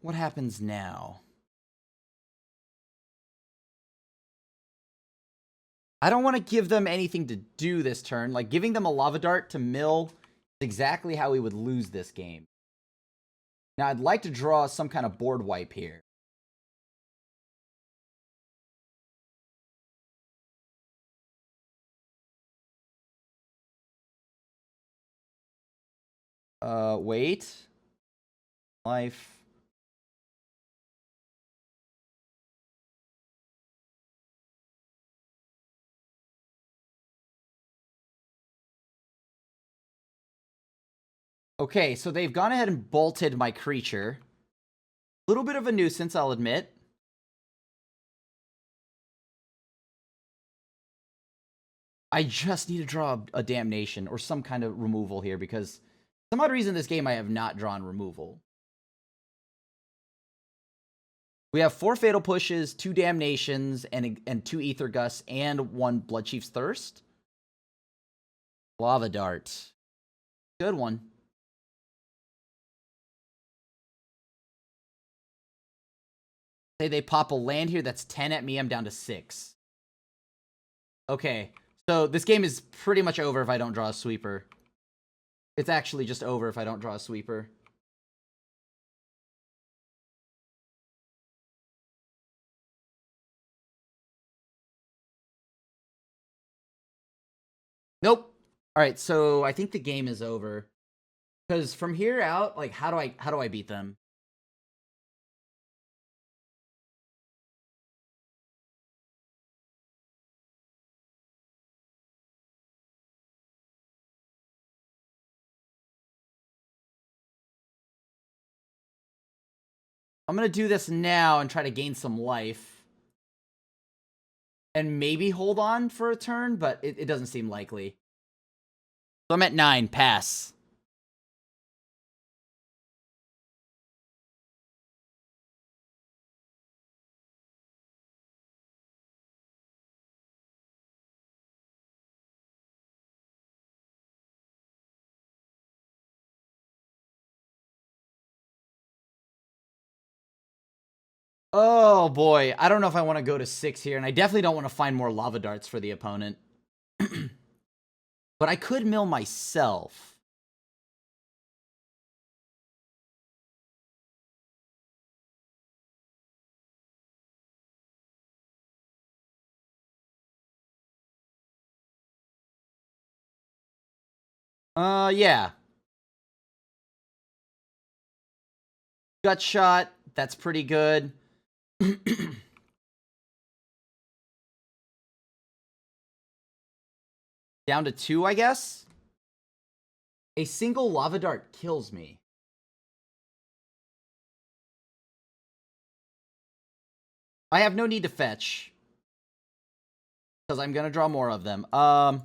What happens now? I don't want to give them anything to do this turn. Like, giving them a lava dart to mill is exactly how we would lose this game. Now, I'd like to draw some kind of board wipe here. Wait. Life. Okay, so they've gone ahead and bolted my creature. A little bit of a nuisance, I'll admit. I just need to draw a damnation or some kind of removal here because for some odd reason this game I have not drawn removal. We have 4 Fatal Pushes, 2 Damnations, and 2 Ether Gusts, and 1 Bloodchief's Thirst. Lava Dart. Good one. Say they pop a land here that's 10 at me, I'm down to 6. Okay, so this game is pretty much over if I don't draw a sweeper. It's actually just over if I don't draw a sweeper. Nope. All right, so I think the game is over. Because from here out, like, how do I beat them? I'm gonna do this now and try to gain some life. And maybe hold on for a turn, but it doesn't seem likely. So I'm at 9. Pass. Oh boy, I don't know if I want to go to 6 here, and I definitely don't want to find more lava darts for the opponent. But I could mill myself. Yeah. Gut shot, that's pretty good. Down to 2, I guess? A single lava dart kills me. I have no need to fetch. Because I'm going to draw more of them. So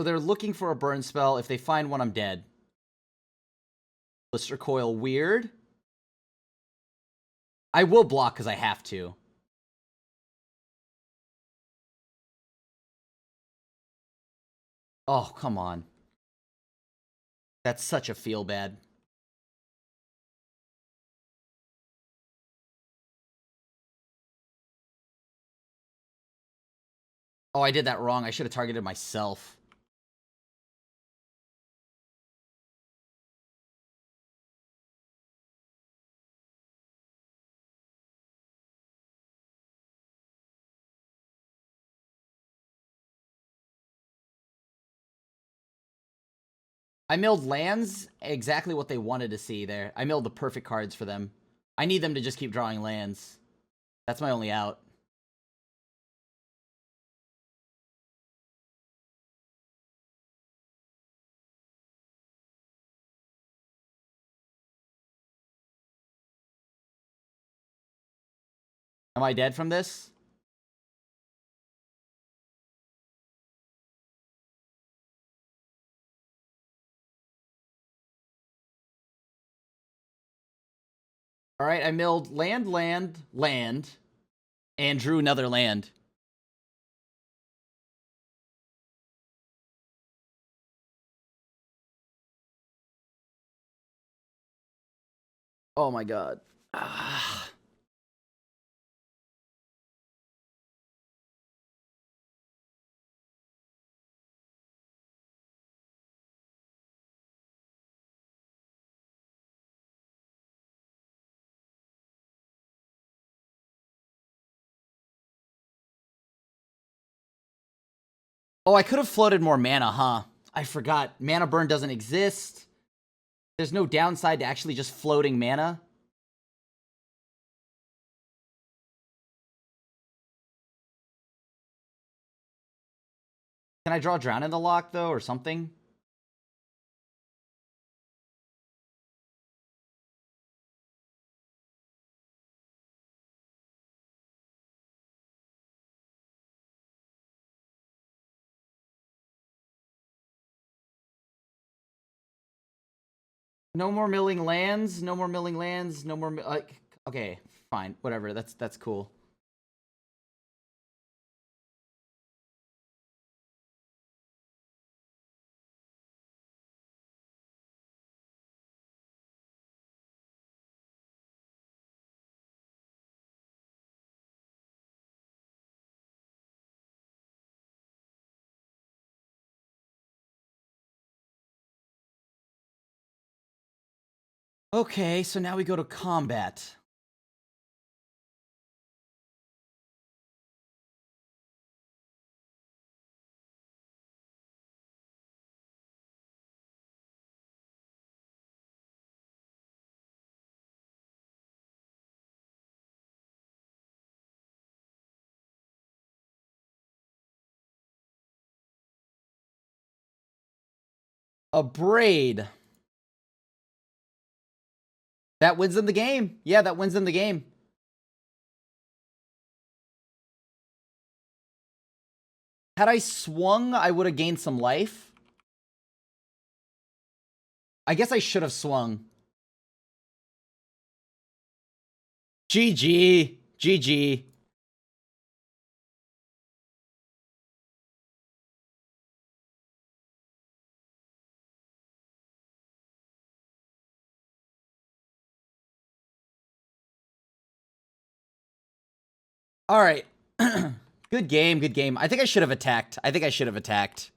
they're looking for a burn spell. If they find one, I'm dead. Blister Coil, weird. I will block because I have to. Oh, come on. That's such a feel bad. Oh, I did that wrong. I should have targeted myself. I milled lands, exactly what they wanted to see there. I milled the perfect cards for them. I need them to just keep drawing lands. That's my only out. Am I dead from this? Alright, I milled land, land, land, and drew another land. Oh my god. Ah. Oh, I could have floated more mana, huh? I forgot. Mana burn doesn't exist. There's no downside to actually just floating mana. Can I draw Drown in the Lock, though, or something? No more milling lands. No more milling lands. No more... okay, fine. Whatever. That's cool. Okay, so now we go to combat. A Braid. That wins them the game. Yeah, that wins them the game. Had I swung, I would have gained some life. I guess I should have swung. GG. GG. All right. Good game, good game. I think I should have attacked. I think I should have attacked.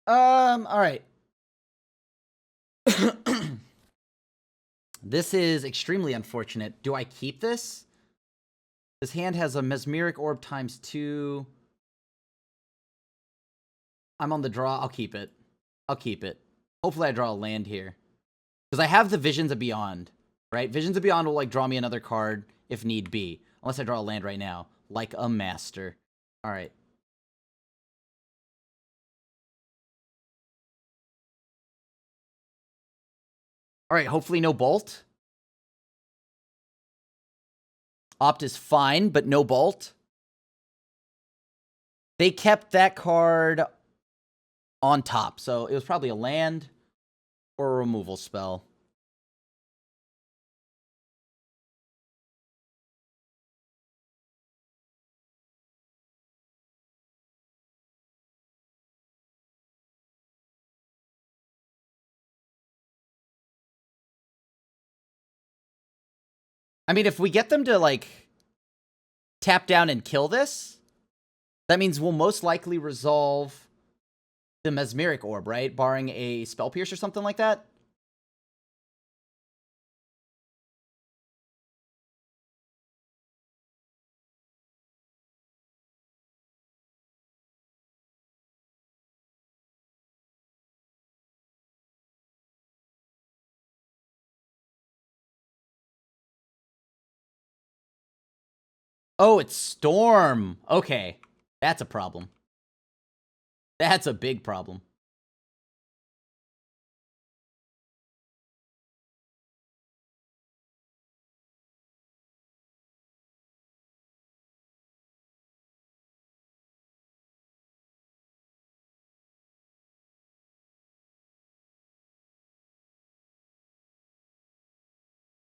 All right. This is extremely unfortunate. Do I keep this? This hand has a Mesmeric Orb ×2. I'm on the draw. I'll keep it. I'll keep it. Hopefully I draw a land here. Because I have the Visions of Beyond, right? Visions of Beyond will, like, draw me another card if need be. Unless I draw a land right now. Like a master. Alright. Alright, hopefully no Bolt. Opt is fine, but no Bolt. They kept that card on top, so it was probably a land or a removal spell. I mean, if we get them to, like, tap down and kill this, that means we'll most likely resolve the Mesmeric Orb, right? Barring a Spell Pierce or something like that. Oh, it's Storm. Okay. That's a problem. That's a big problem.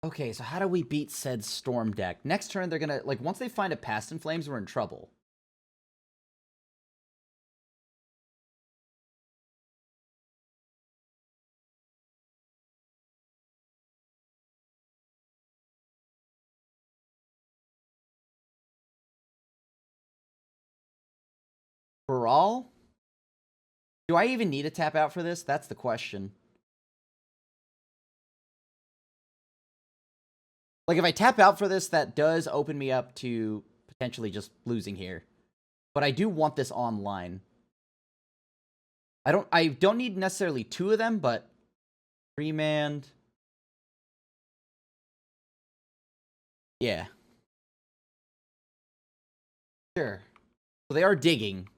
Okay, so how do we beat said Storm deck? Next turn, they're gonna, like, once they find a Past in Flames, we're in trouble. Brawl? Do I even need to tap out for this? That's the question. Like, if I tap out for this, that does open me up to potentially just losing here. But I do want this online. I don't need necessarily two of them, but Remand. Yeah. Sure. So they are digging.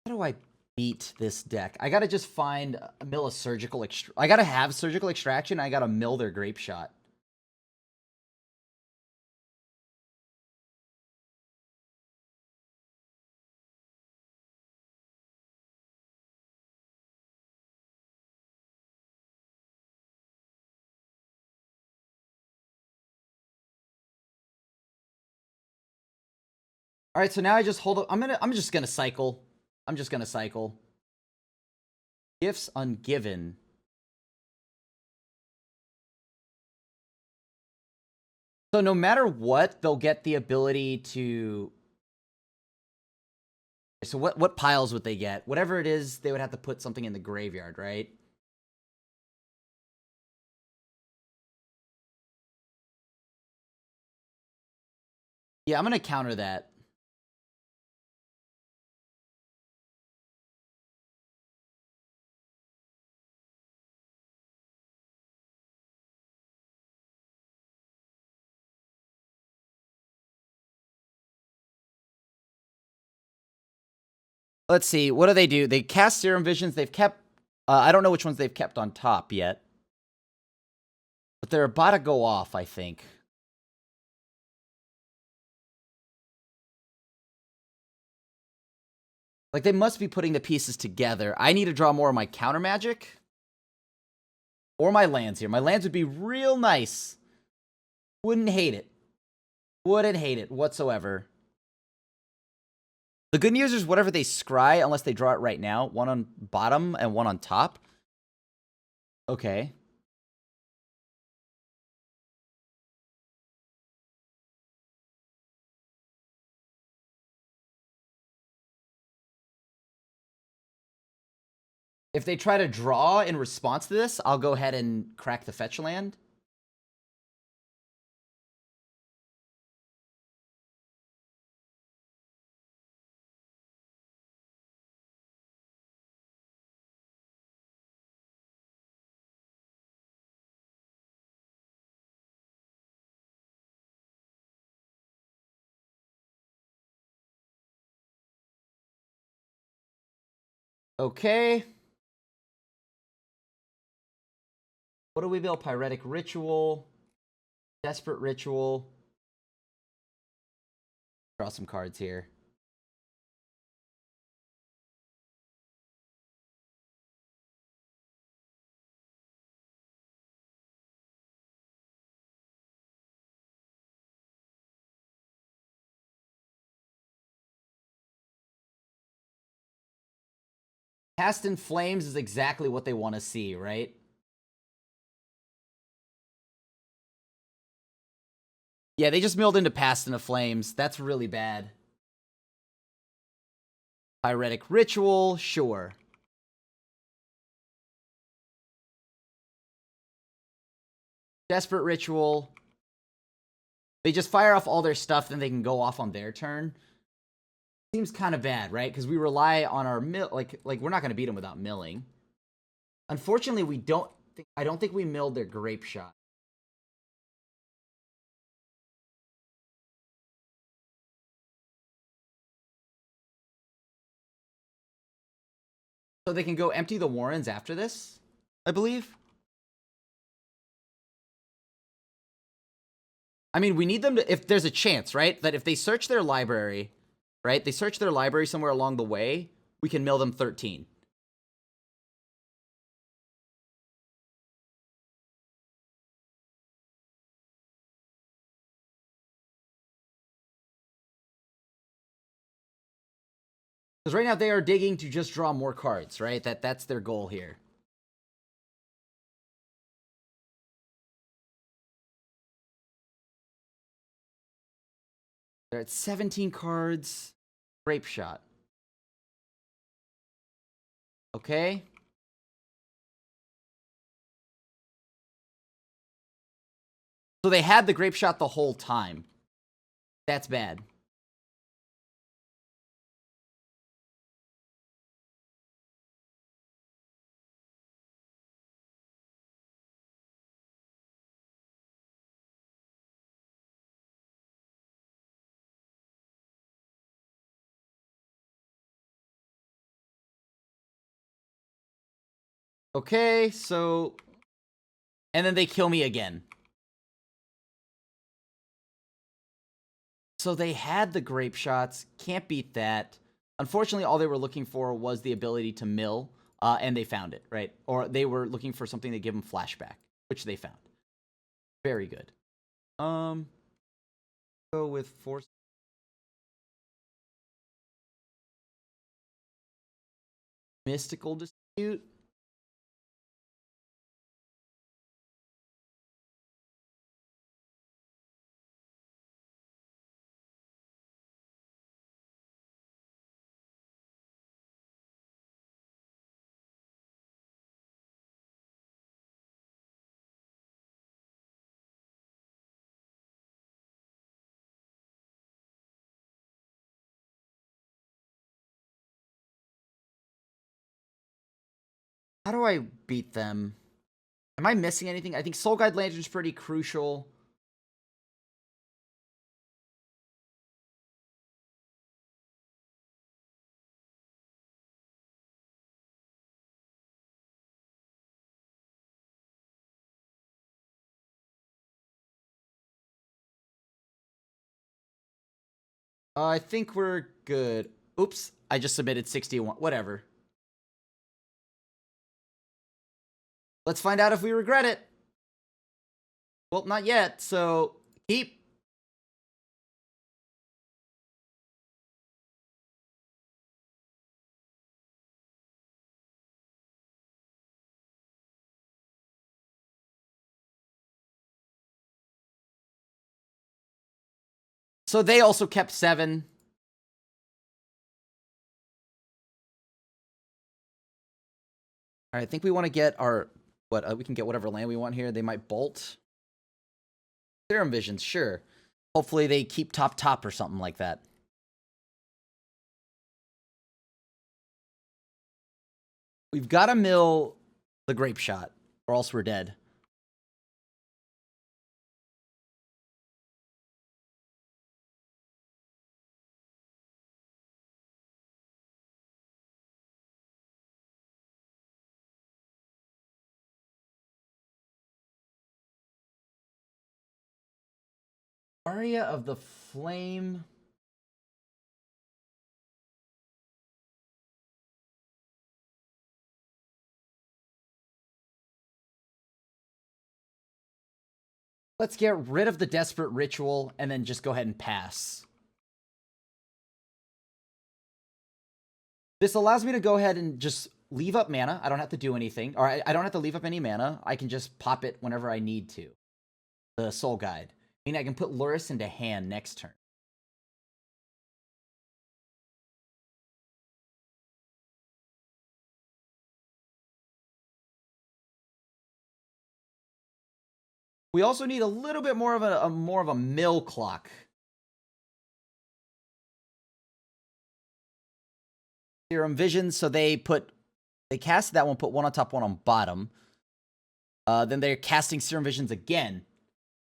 How do I beat this deck? I gotta just find a mill a surgical I gotta have surgical extraction. I gotta mill their grape shot. All right, so now I just hold up. I'm just gonna cycle. I'm just gonna cycle. Gifts ungiven. So no matter what, they'll get the ability to... So what piles would they get? Whatever it is, they would have to put something in the graveyard, right? Yeah, I'm gonna counter that. Let's see. What do? They cast Serum Visions. They've kept... I don't know which ones they've kept on top yet. But they're about to go off, I think. Like, they must be putting the pieces together. I need to draw more of my counter magic. Or my lands here. My lands would be real nice. Wouldn't hate it. Wouldn't hate it whatsoever. The good news is whatever they scry, unless they draw it right now. One on bottom and one on top. Okay. If they try to draw in response to this, I'll go ahead and crack the fetch land. Okay. What do we build? Pyretic Ritual. Desperate Ritual. Draw some cards here. Past in Flames is exactly what they want to see, right? Yeah, they just milled into Past in the Flames. That's really bad. Pyretic Ritual, sure. Desperate Ritual. They just fire off all their stuff, then they can go off on their turn. Seems kind of bad, right? Because we rely on our mill. Like we're not going to beat them without milling. Unfortunately, I don't think we milled their Grape Shot. So they can go empty the Warrens after this, I believe. I mean, we need them to, if there's a chance, right? That if they search their library, right? They search their library somewhere along the way, we can mill them 13. Because right now they are digging to just draw more cards, right? That's their goal here. They're at 17 cards. Grape Shot. Okay. So they had the Grape Shot the whole time. That's bad. Okay, so... And then they kill me again. So they had the Grape Shots. Can't beat that. Unfortunately, all they were looking for was the ability to mill. And they found it, right? Or they were looking for something to give them flashback, which they found. Very good. Go with Force. Mystical Dispute. How do I beat them? Am I missing anything? I think Soul Guide Lantern is pretty crucial. I think we're good. Oops, I just submitted 61. Whatever. Let's find out if we regret it. Well, not yet, so keep. So they also kept 7. All right, I think we want to get our... we can get whatever land we want here. They might bolt. Serum Visions, sure. Hopefully they keep top or something like that. We've got to mill the Grape Shot, or else we're dead. Aria of the Flame. Let's get rid of the Desperate Ritual and then just go ahead and pass. This allows me to go ahead and just leave up mana. I don't have to do anything. Or I don't have to leave up any mana. I can just pop it whenever I need to. The Soul Guide. I mean, I can put Luris into hand next turn. We also need a little bit more of a mill clock. Serum Visions, so they cast that one, put one on top, one on bottom. Then they're casting Serum Visions again.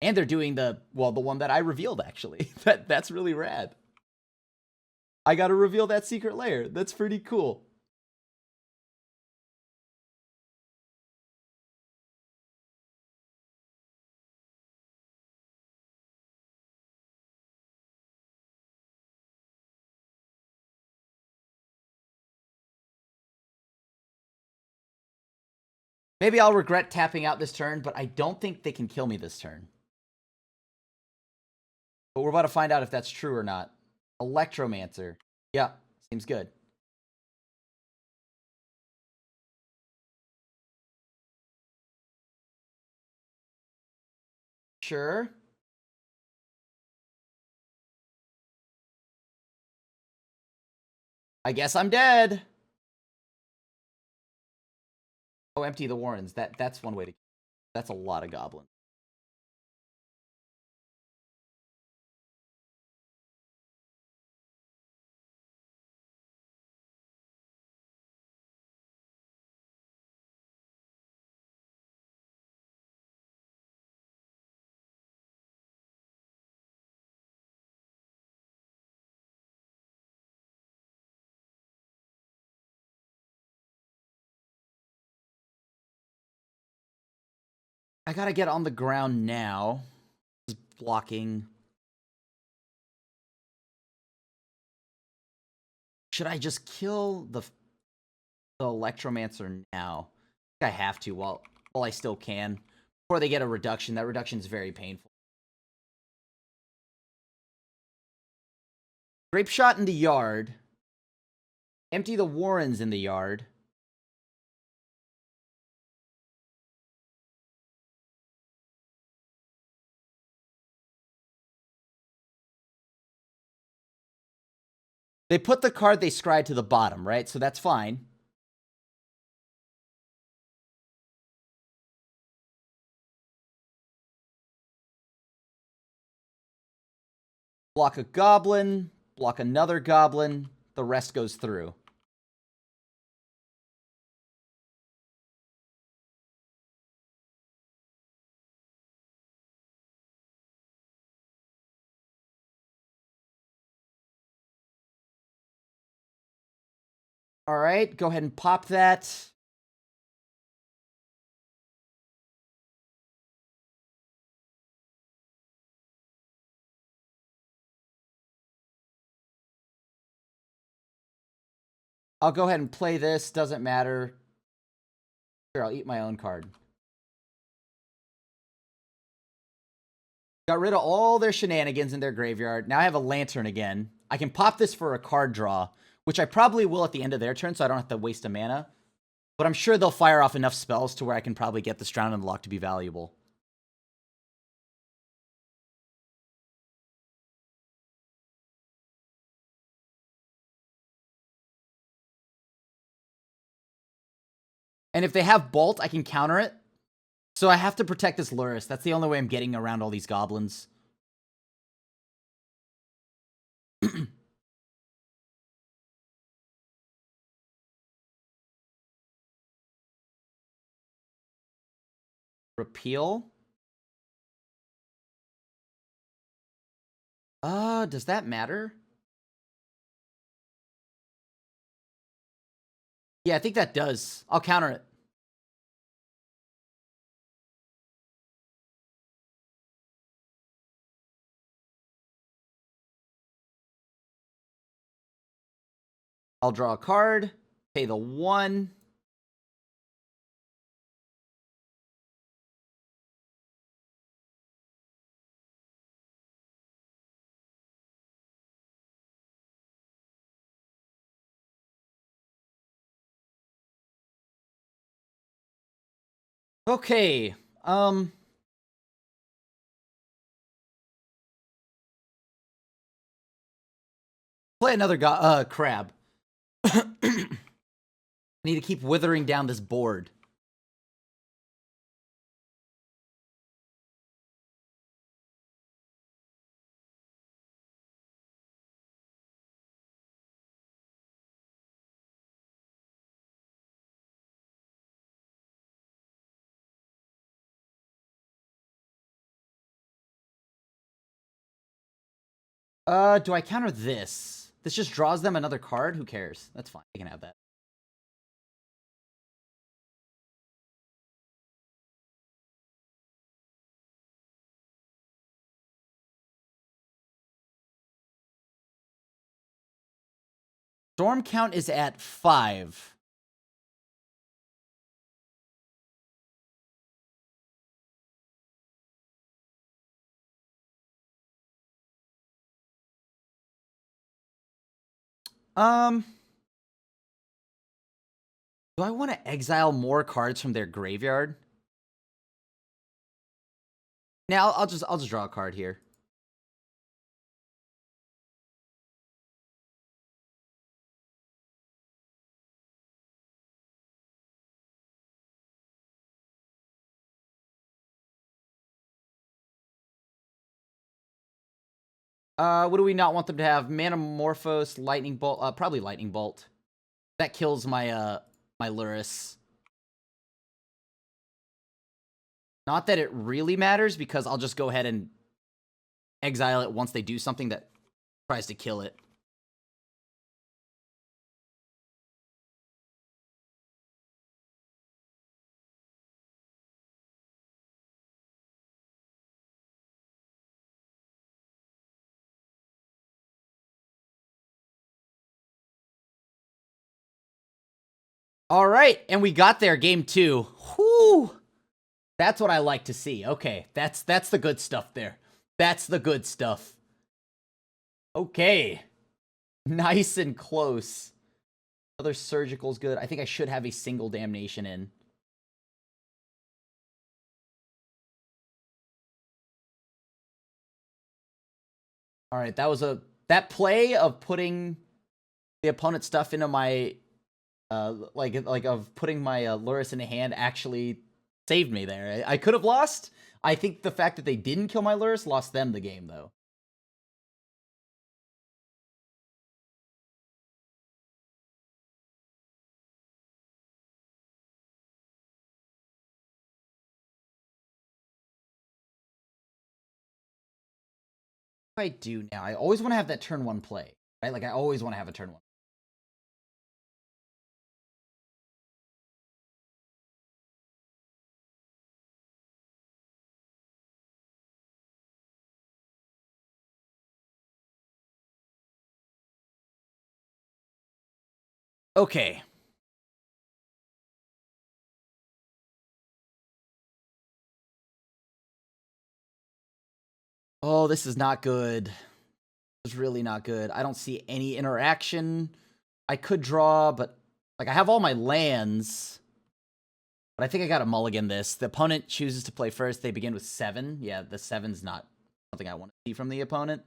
And they're doing the one that I revealed, actually. That's really rad. I gotta reveal that secret lair. That's pretty cool. Maybe I'll regret tapping out this turn, but I don't think they can kill me this turn. But we're about to find out if that's true or not. Electromancer. Yeah, seems good. Sure. I guess I'm dead. Oh, empty the Warrens. That's one way to... That's a lot of goblins. I gotta get on the ground now. Just blocking. Should I just kill the Electromancer now? I think I have to while I still can. Before they get a reduction. That reduction is very painful. Grape Shot in the yard. Empty the Warrens in the yard. They put the card they scryed to the bottom, right? So that's fine. Block a goblin. Block another goblin. The rest goes through. All right, go ahead and pop that. I'll go ahead and play this. Doesn't matter. Sure, I'll eat my own card. Got rid of all their shenanigans in their graveyard. Now I have a Lantern again. I can pop this for a card draw, which I probably will at the end of their turn, so I don't have to waste a mana. But I'm sure they'll fire off enough spells to where I can probably get this Drown in the Loch to be valuable. And if they have Bolt, I can counter it. So I have to protect this Lurrus. That's the only way I'm getting around all these goblins. Repeal? Does that matter? Yeah, I think that does. I'll counter it. I'll draw a card, pay the 1. Okay, play another crab. I need to keep withering down this board. Do I counter this? This just draws them another card? Who cares? That's fine. They can have that. Storm count is at 5. Do I want to exile more cards from their graveyard? Now I'll just draw a card here. What do we not want them to have? Manamorphose, Lightning Bolt. Probably Lightning Bolt. That kills my my Lurrus. Not that it really matters, because I'll just go ahead and exile it once they do something that tries to kill it. All right, and we got there, game 2. Whoo! That's what I like to see. Okay, that's the good stuff there. That's the good stuff. Okay. Nice and close. Other surgical's good. I think I should have a single damnation in. All right, that play of putting the opponent's stuff into my of putting my Lurrus in a hand actually saved me there. I could have lost. I think the fact that they didn't kill my Lurrus lost them the game, though. What do I do now? I always want to have that turn 1 play, right? Like, I always want to have a turn 1. Okay. Oh, this is not good. This is really not good. I don't see any interaction. I could draw, but like I have all my lands. But I think I got to mulligan this. The opponent chooses to play first. They begin with 7. Yeah, the 7's not something I want to see from the opponent.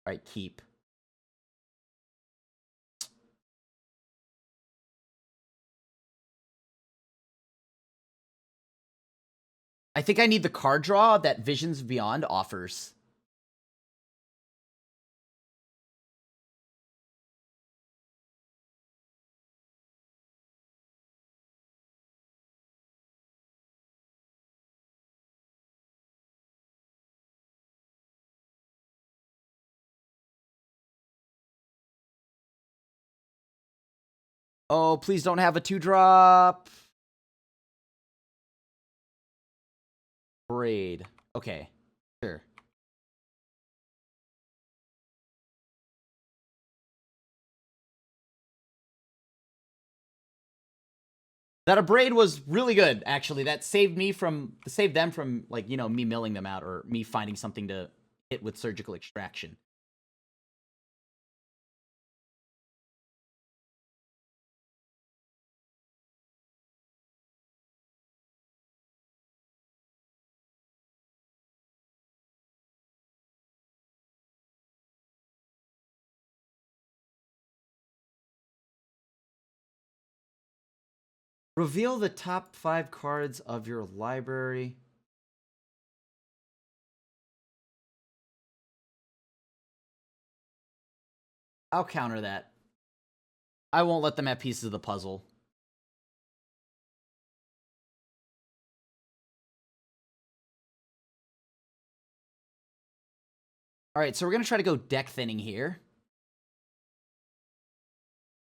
All right, keep. I think I need the card draw that Visions Beyond offers. Oh, please don't have a 2-drop. Braid. Okay, sure. That a braid was really good, actually. That saved them from, like, you know, me milling them out or me finding something to hit with surgical extraction. Reveal the top 5 cards of your library. I'll counter that. I won't let them have pieces of the puzzle. Alright, so we're going to try to go deck thinning here.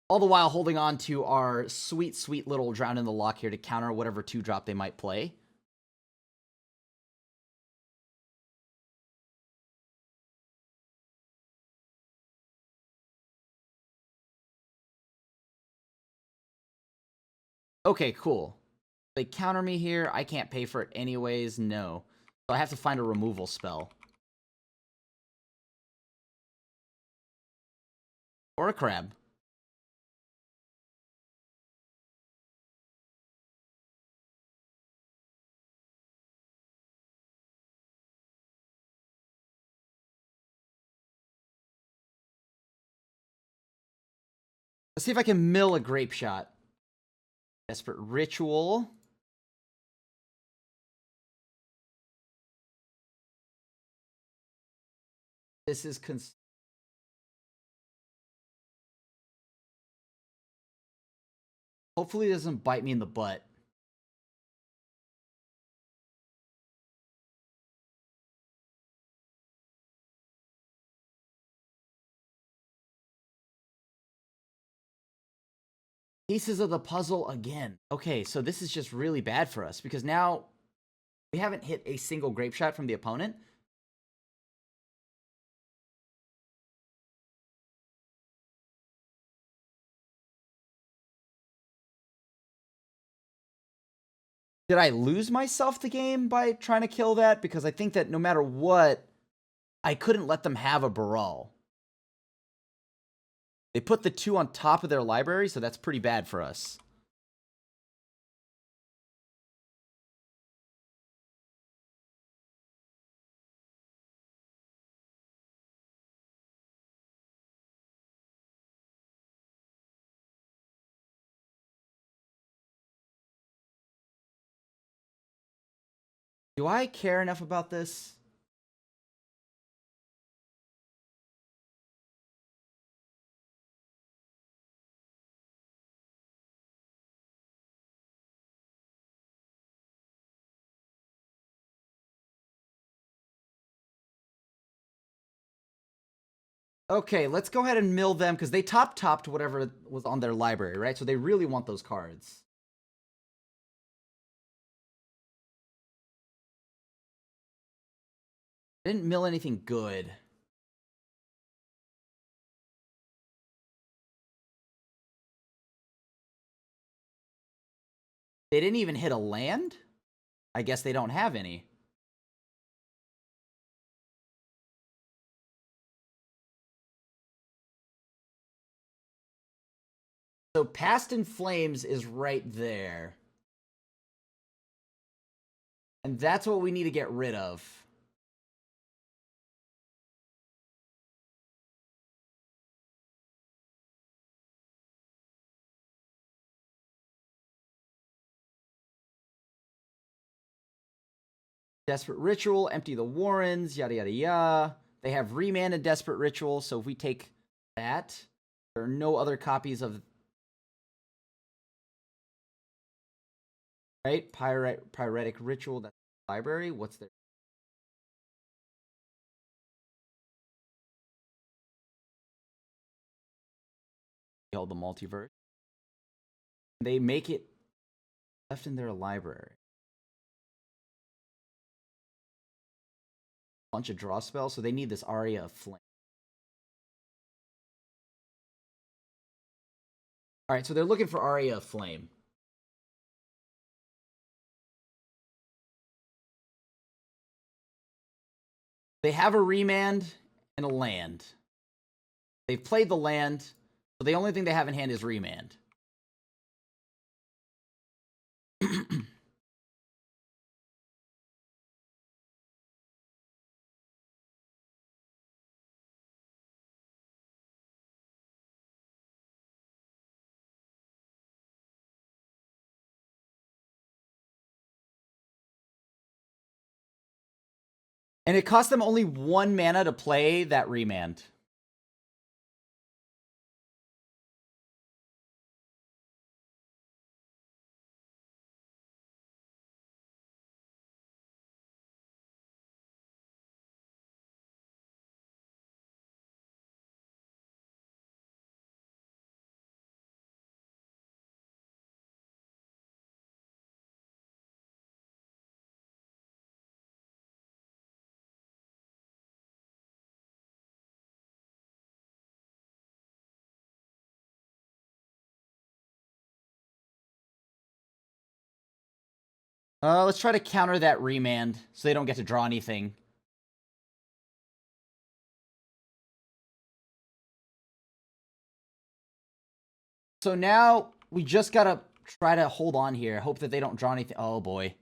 All the while holding on to our sweet, sweet little Drown in the Lock here to counter whatever 2-drop they might play. Okay, cool. They counter me here. I can't pay for it anyways. No. So I have to find a removal spell. Or a crab. Let's see if I can mill a grape shot. Desperate Ritual. This is hopefully it doesn't bite me in the butt. Pieces of the puzzle again. Okay, so this is just really bad for us because now we haven't hit a single grape shot from the opponent. Did I lose myself the game by trying to kill that? Because I think that no matter what, I couldn't let them have a Baral. They put the 2 on top of their library, so that's pretty bad for us. Do I care enough about this? Okay, let's go ahead and mill them because they topped whatever was on their library, right? So they really want those cards. Didn't mill anything good. They didn't even hit a land? I guess they don't have any. So Past in Flames is right there. And that's what we need to get rid of. Desperate Ritual, empty the Warrens, yada yada yada. They have Remand and Desperate Ritual, so if we take that, there are no other copies of... Right? Pyretic Ritual, that's the library. What's there? Called the Multiverse. They make it left in their library. Bunch of draw spells, so they need this Aria of Flame. Alright, so they're looking for Aria of Flame. They have a Remand and a land. They've played the land, so the only thing they have in hand is Remand. And it cost them only 1 mana to play that Remand. Let's try to counter that Remand so they don't get to draw anything. So now we just gotta try to hold on here. Hope that they don't draw anything. Oh boy.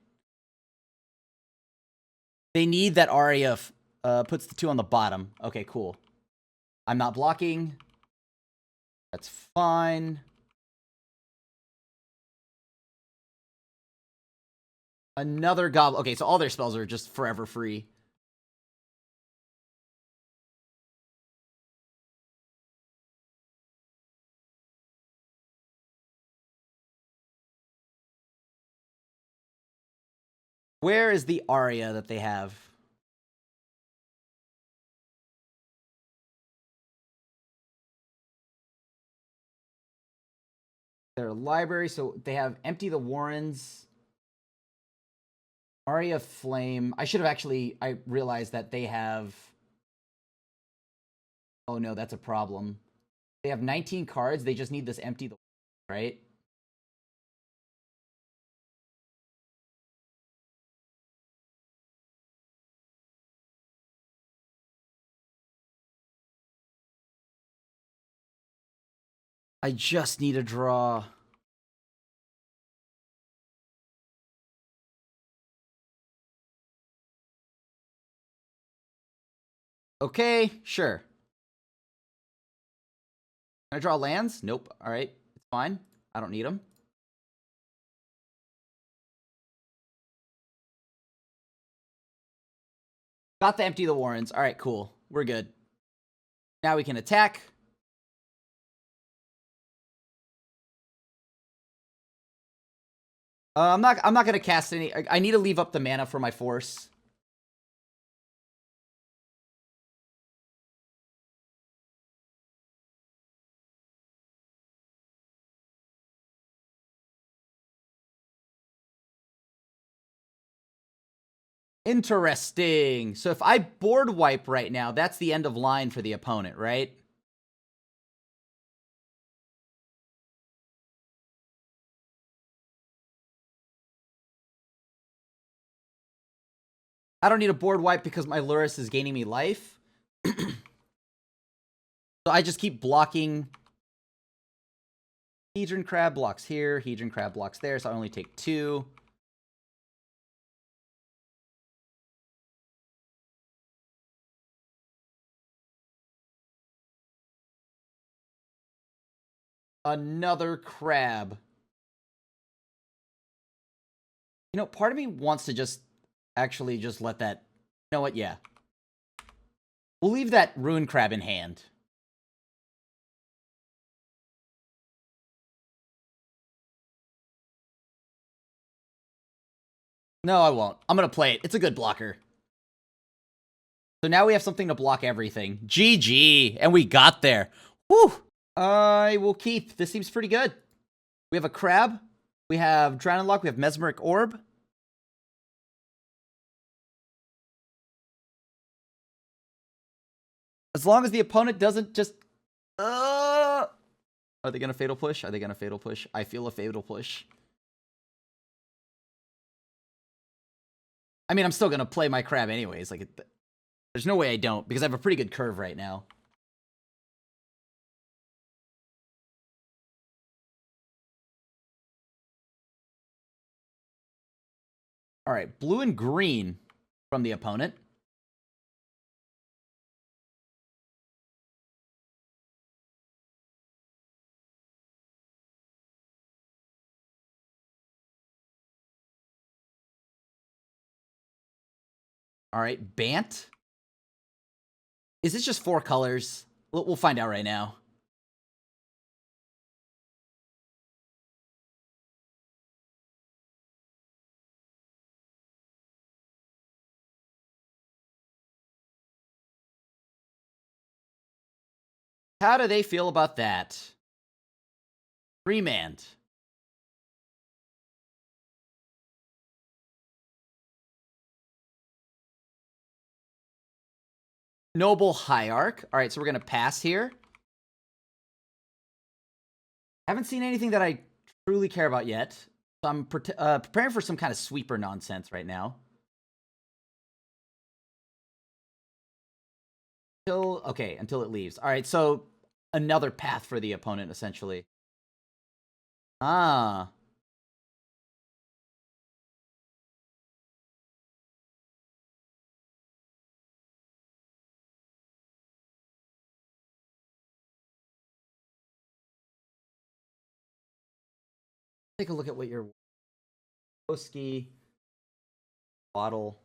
They need that Aria puts the 2 on the bottom. Okay, cool. I'm not blocking. That's fine. Another Goblin. Okay, so all their spells are just forever free. Where is the Aria that they have? Their library, so they have Empty the Warrens. Aria Flame. I should have actually... I realized that they have... Oh no, that's a problem. They have 19 cards. They just need this Empty the... Right? I just need a draw. Okay, sure. Can I draw lands? Nope. All right, it's fine. I don't need them. Got to empty the Warrens. All right, cool. We're good. Now we can attack. I'm not gonna cast any. I need to leave up the mana for my force. Interesting. So if I board wipe right now, that's the end of line for the opponent, right? I don't need a board wipe because my Lurrus is gaining me life. So I just keep blocking. Hedron Crab blocks here. Hedron Crab blocks there. So I only take 2. Another crab. You know, part of me wants to just actually just let that... You know what? Yeah. We'll leave that Ruin Crab in hand. No, I won't. I'm going to play it. It's a good blocker. So now we have something to block everything. GG. And we got there. Whew. I will keep. This seems pretty good. We have a crab. We have Drown and Lock. We have Mesmeric Orb. As long as the opponent doesn't just... Are they going to Fatal Push? Are they going to Fatal Push? I feel a Fatal Push. I mean, I'm still going to play my crab anyways. Like, there's no way I don't, because I have a pretty good curve right now. All right, blue and green from the opponent. All right, Bant. Is this just 4 colors? We'll find out right now. How do they feel about that? Remand. Noble Hierarch. All right, so we're going to pass here. Haven't seen anything that I truly care about yet. So I'm preparing for some kind of sweeper nonsense right now. Until it leaves. All right, so another path for the opponent, essentially. Ah. Take a look at what your Oski bottle.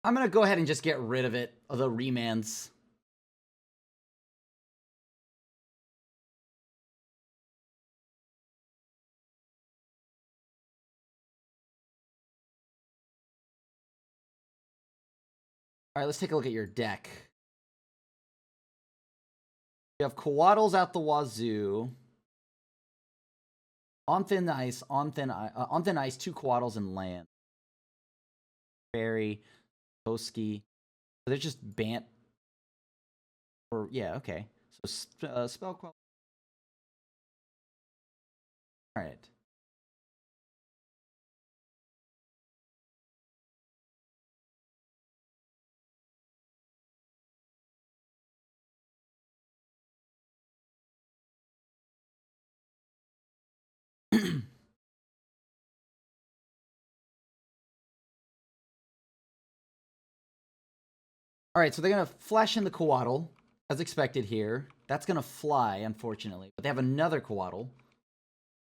I'm going to go ahead and just get rid of it, of the remands. All right, let's take a look at your deck. You have Coatls out the wazoo. On thin ice, 2 Coatls and land. Fairy, Toski. So they're just Bant. Or, yeah, okay. So, spell quality. Alright. Alright, so they're going to flash in the Coatl, as expected here. That's going to fly, unfortunately. But they have another Coatl.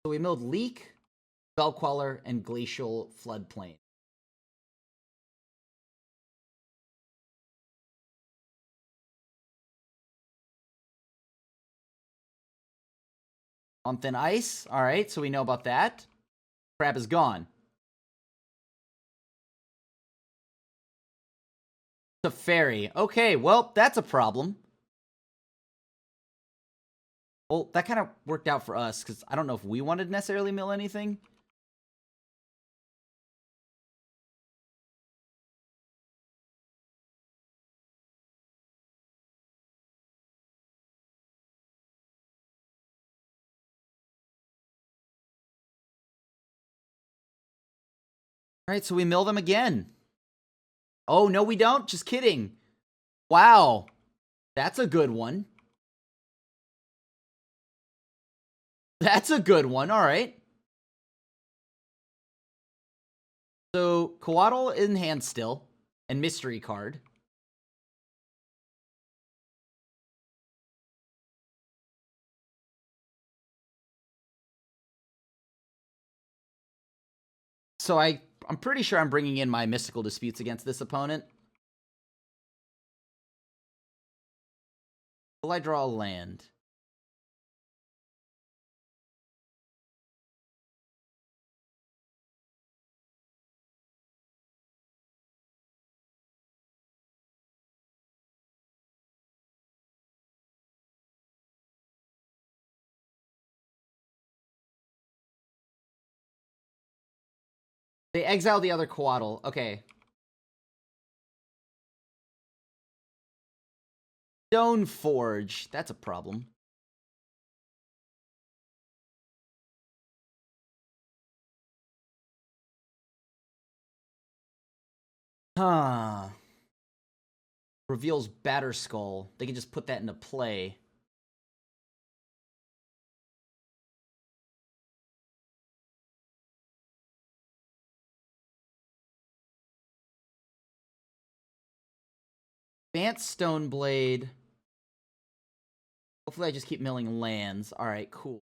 So we milled Leak, Spellqueller, and Glacial Floodplain. On thin ice. Alright, so we know about that. Crab is gone. It's a fairy. Okay, well, that's a problem. Well, that kind of worked out for us, because I don't know if we wanted to necessarily mill anything. All right, so we mill them again. Oh, no, we don't. Just kidding. Wow. That's a good one. That's a good one. All right. So, Coatl in hand still. And mystery card. So I'm pretty sure I'm bringing in my mystical disputes against this opponent. Will I draw a land? They exile the other Coatl. Okay. Stoneforge. That's a problem. Huh. Reveals Batterskull. They can just put that into play. Advanced Stoneblade. Hopefully I just keep milling lands. Alright, cool.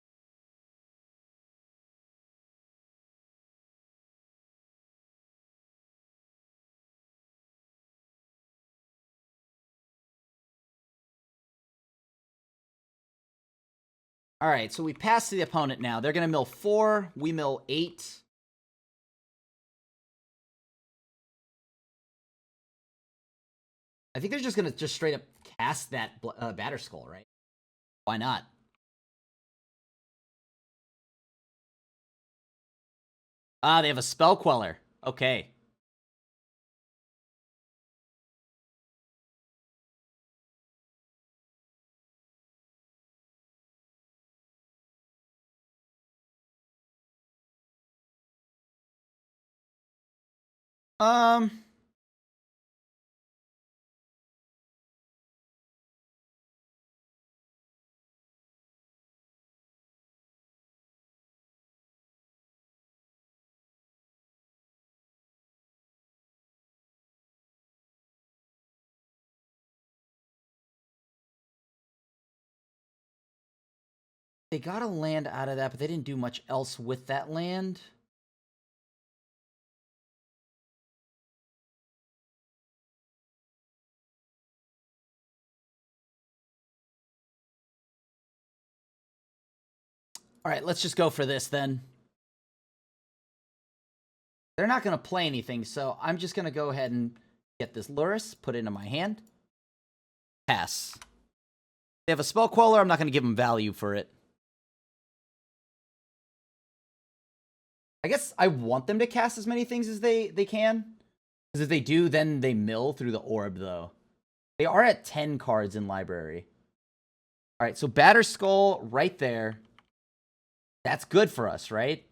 Alright, so we pass to the opponent now. They're going to mill 4. We mill 8. I think they're just going to just straight up cast that Batterskull, right? Why not? Ah, they have a Spell Queller. Okay. They got a land out of that, but they didn't do much else with that land. Alright, let's just go for this then. They're not going to play anything, so I'm just going to go ahead and get this Lurrus, put it into my hand. Pass. They have a Spell Queller, I'm not going to give them value for it. I guess I want them to cast as many things as they can. Because if they do, then they mill through the orb, though. They are at 10 cards in library. Alright, so Batterskull right there. That's good for us, right?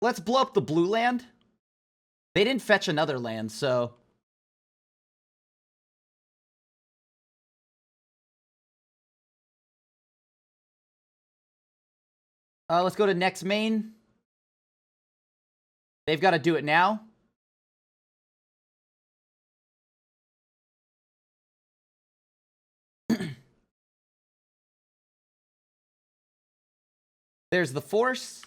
Let's blow up the blue land. They didn't fetch another land, so... let's go to next main. They've got to do it now. There's the Force.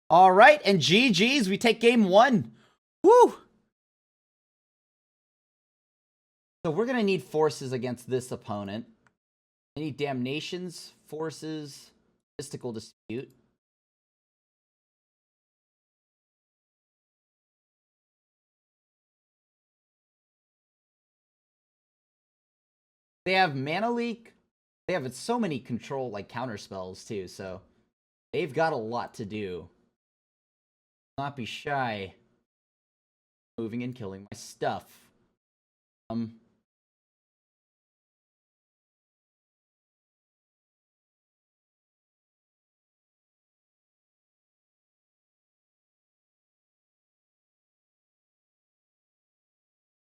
All right, and GG's, we take game 1. Woo! So we're going to need forces against this opponent. I need Damnations, Forces, Mystical Dispute. They have Mana Leak. They have so many control, like, counter spells, too, so they've got a lot to do. Not be shy. Moving and killing my stuff. I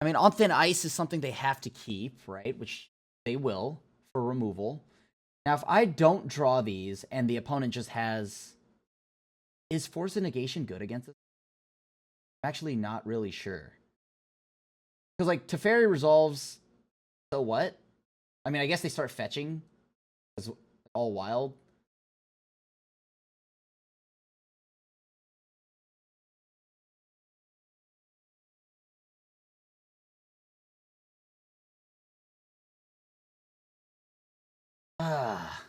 mean, On Thin Ice is something they have to keep, right? Which they will for removal. Now, if I don't draw these and the opponent just has... Is Force of Negation good against this? I'm actually not really sure. Because, like, Teferi resolves... So what? I mean, I guess they start fetching. It's all wild. Ah...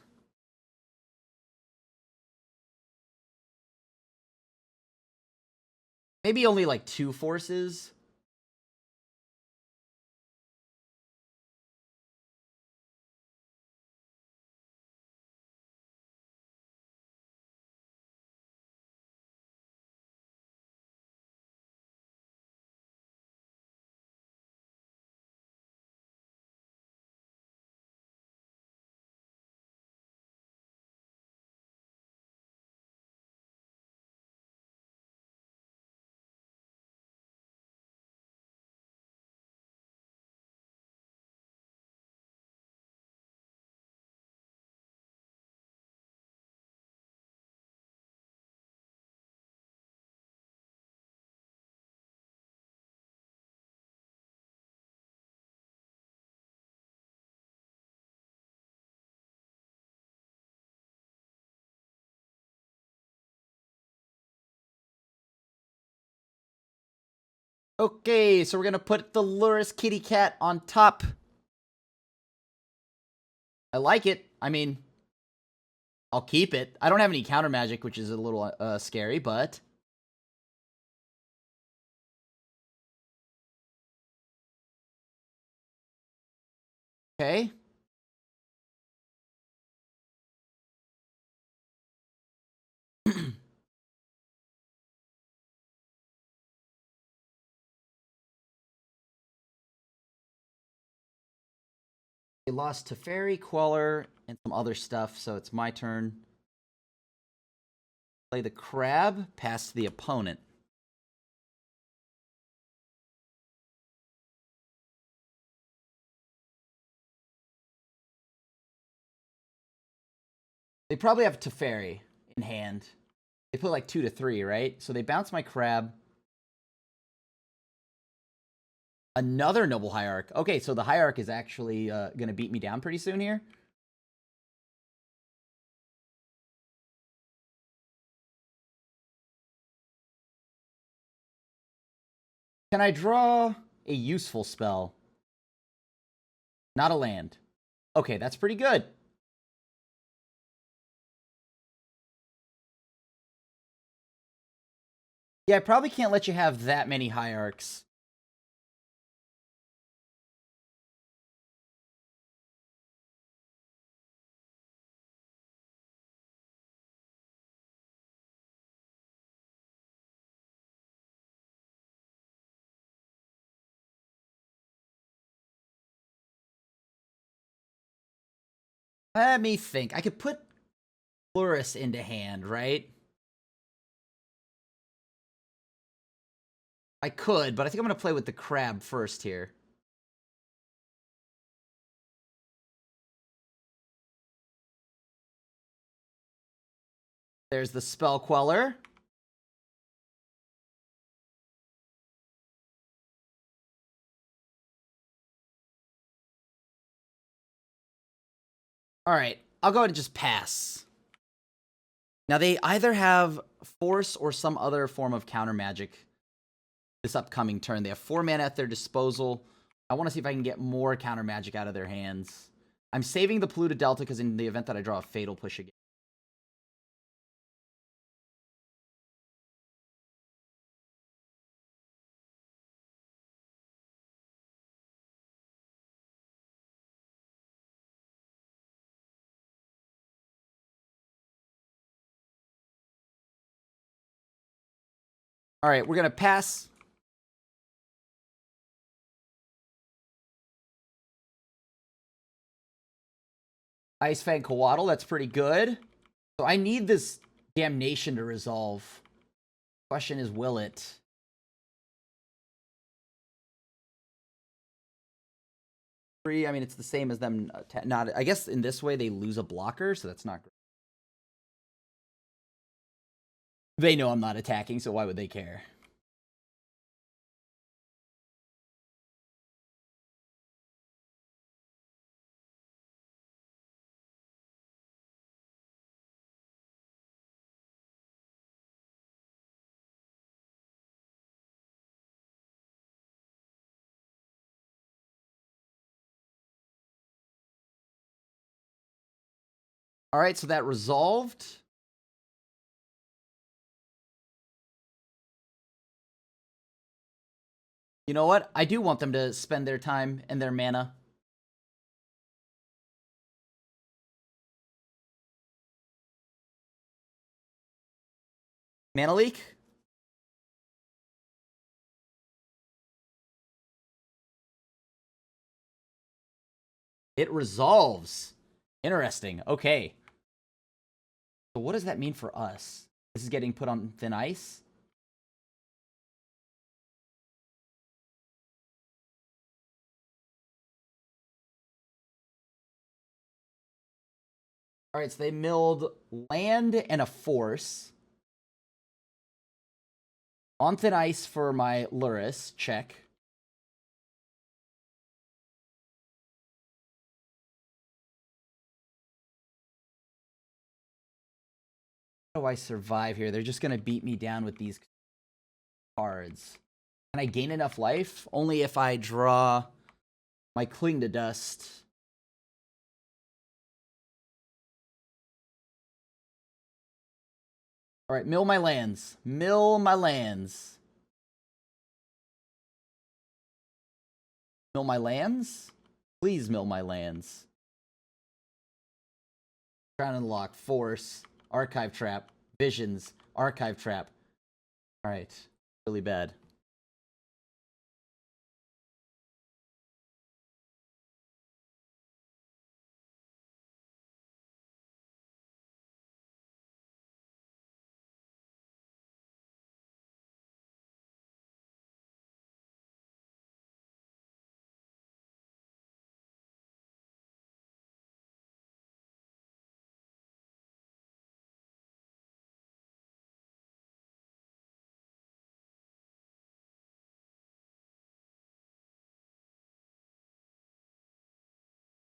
Maybe only, like, 2 forces. Okay, so we're gonna put the Luris Kitty Cat on top. I like it. I mean, I'll keep it. I don't have any counter magic, which is a little scary, but... Okay. They lost to Fairy, Queller, and some other stuff, so it's my turn. Play the Crab, pass to the opponent. They probably have Teferi in hand. They put like 2 to 3, right? So they bounce my Crab. Another Noble Hierarch. Okay, so the Hierarch is actually going to beat me down pretty soon here. Can I draw a useful spell? Not a land. Okay, that's pretty good. Yeah, I probably can't let you have that many Hierarchs. Let me think. I could put Luris into hand, right? I could, but I think I'm going to play with the Crab first here. There's the Spell Queller. Alright, I'll go ahead and just pass. Now, they either have Force or some other form of counter magic this upcoming turn. They have 4 mana at their disposal. I want to see if I can get more counter magic out of their hands. I'm saving the Polluted Delta because in the event that I draw a Fatal Push again. All right, we're going to pass. Ice Fang Coatl, that's pretty good. So I need this Damnation to resolve. Question is, will it? I mean, it's the same as them. Not, I guess in this way they lose a blocker, so that's not great. They know I'm not attacking, so why would they care? All right, so that resolved. You know what? I do want them to spend their time and their mana. Mana leak? It resolves. Interesting. Okay. So what does that mean for us? This is getting put on thin ice? All right, so they milled land and a force. On thin ice for my Luris. Check. How do I survive here? They're just going to beat me down with these cards. Can I gain enough life? Only if I draw my Cling to Dust. All right, mill my lands. Mill my lands. Mill my lands? Please mill my lands. Crown and Lock, Force, Archive Trap, Visions, Archive Trap. All right, really bad.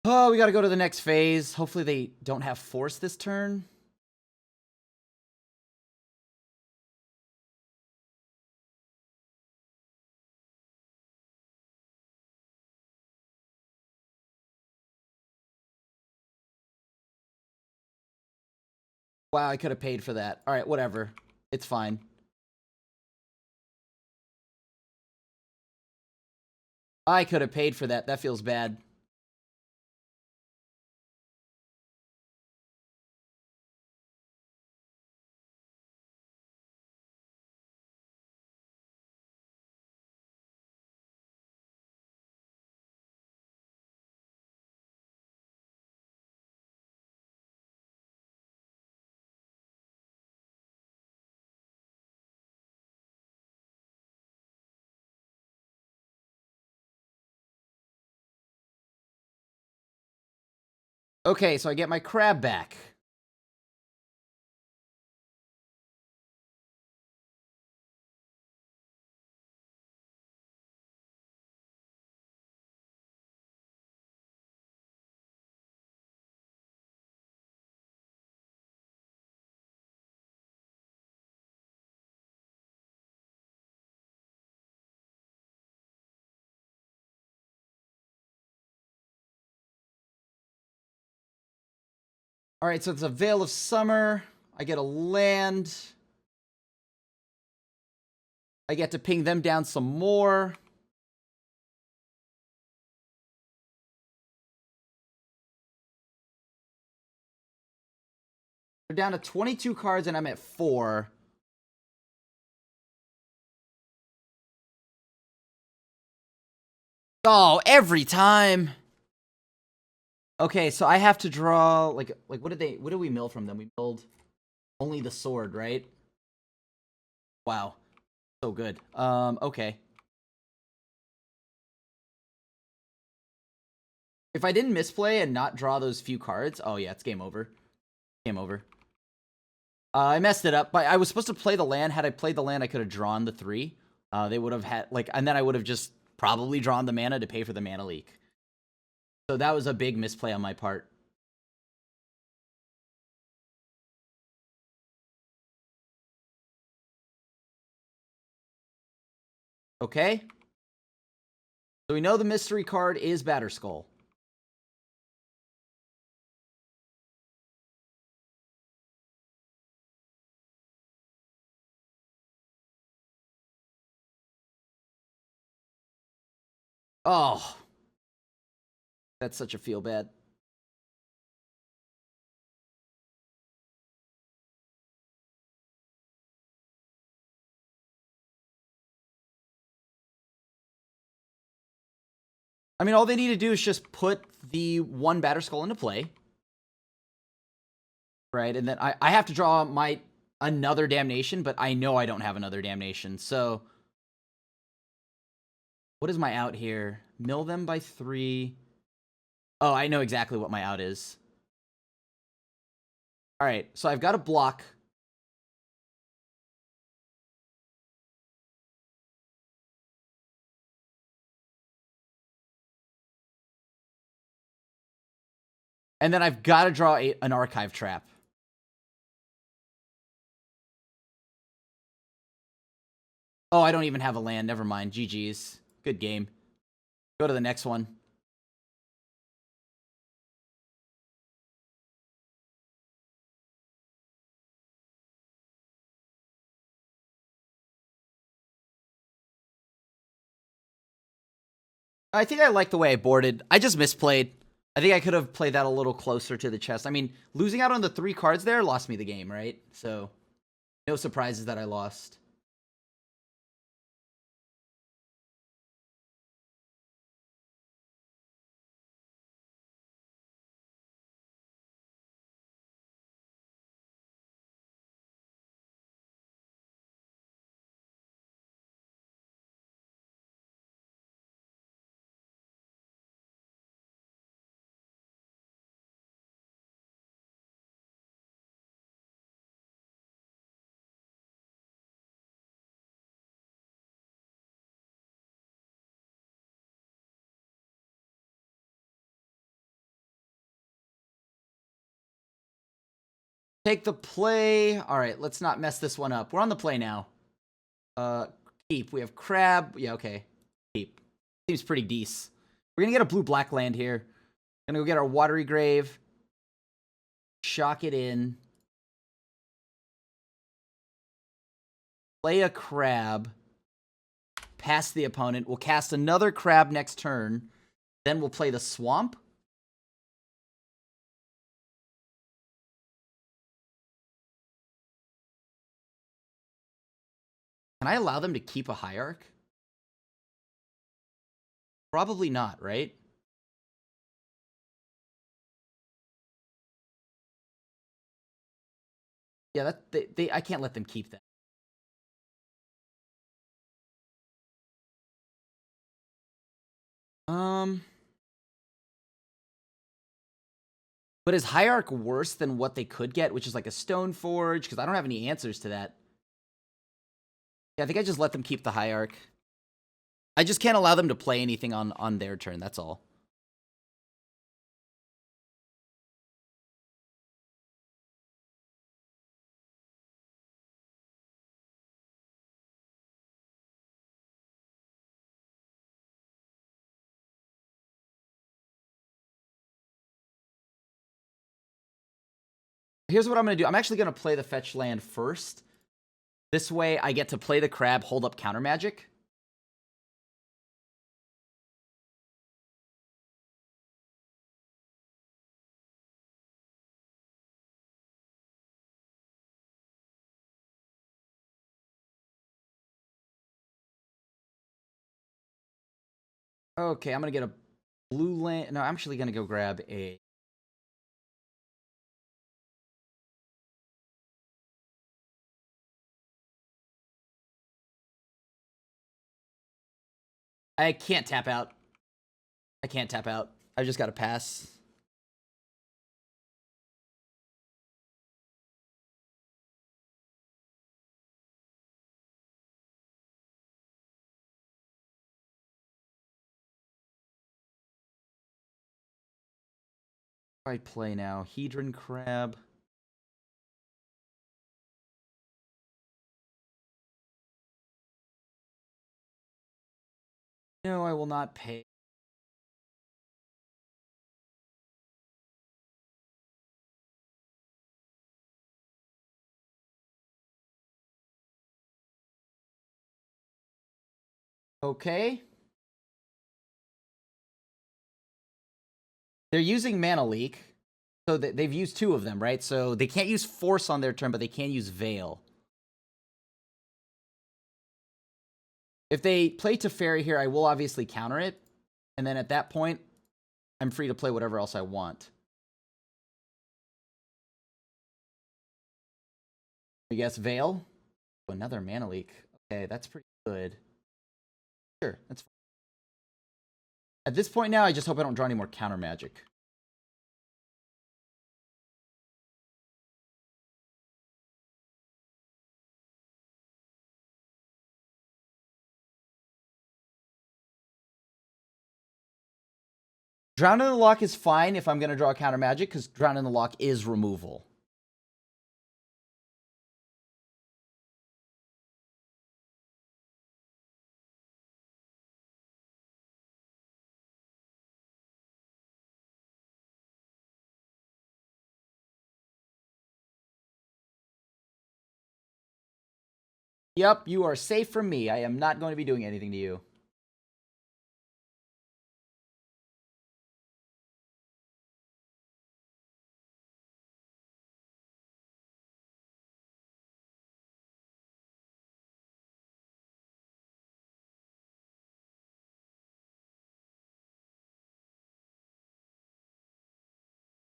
Oh, we gotta go to the next phase. Hopefully they don't have Force this turn. Wow, I could have paid for that. All right, whatever. It's fine. I could have paid for that. That feels bad. Okay, so I get my crab back. All right, so it's a Veil of Summer. I get a land. I get to ping them down some more. They're down to 22 cards and I'm at 4. Oh, every time. Okay, so I have to draw like what did we mill from them? We milled only the sword, right? Wow. So good. Okay. If I didn't misplay and not draw those few cards, oh yeah, it's game over. Game over. I messed it up, but I was supposed to play the land. Had I played the land, I could have drawn the 3. They would have had, like, and then I would have just probably drawn the mana to pay for the mana leak. So that was a big misplay on my part. Okay. So we know the mystery card is Batterskull. Oh. That's such a feel bad. I mean, all they need to do is just put the 1 Batterskull into play. Right, and then I have to draw my another Damnation, but I know I don't have another Damnation, so... What is my out here? Mill them by 3. Oh, I know exactly what my out is. Alright, so I've got a block. And then I've got to draw an Archive Trap. Oh, I don't even have a land. Never mind. GG's. Good game. Go to the next one. I think I like the way I boarded. I just misplayed. I think I could have played that a little closer to the chest. I mean, losing out on the 3 cards there lost me the game, right? So, no surprises that I lost. Take the play. All right, let's not mess this one up. We're on the play now. Keep. We have Crab. Yeah, okay. Keep. Seems pretty decent. We're gonna get a blue-black land here. Gonna go get our Watery Grave. Shock it in. Play a Crab. Pass the opponent. We'll cast another Crab next turn. Then we'll play the Swamp. Can I allow them to keep a Hierarch? Probably not, right? Yeah, I can't let them keep that. But is Hierarch worse than what they could get, which is like a Stone Forge? Because I don't have any answers to that. Yeah, I think I just let them keep the Hierarch. I just can't allow them to play anything on their turn, that's all. Here's what I'm going to do. I'm actually going to play the fetch land first. This way, I get to play the Crab, hold up counter magic. Okay, I'm gonna get a blue land. No, I'm actually gonna go grab a. I can't tap out. I can't tap out. I just gotta pass. I play now. Hedron Crab. No, I will not pay. Okay. They're using Mana Leak. So they've used 2 of them, right? So they can't use Force on their turn, but they can use Veil. If they play Teferi here, I will obviously counter it. And then at that point, I'm free to play whatever else I want. I guess Veil. Oh, another Mana Leak. Okay, that's pretty good. Sure, that's fine. At this point now, I just hope I don't draw any more counter magic. Drown in the Lock is fine if I'm going to draw counter magic, because Drown in the Lock is removal. Yep, you are safe from me. I am not going to be doing anything to you.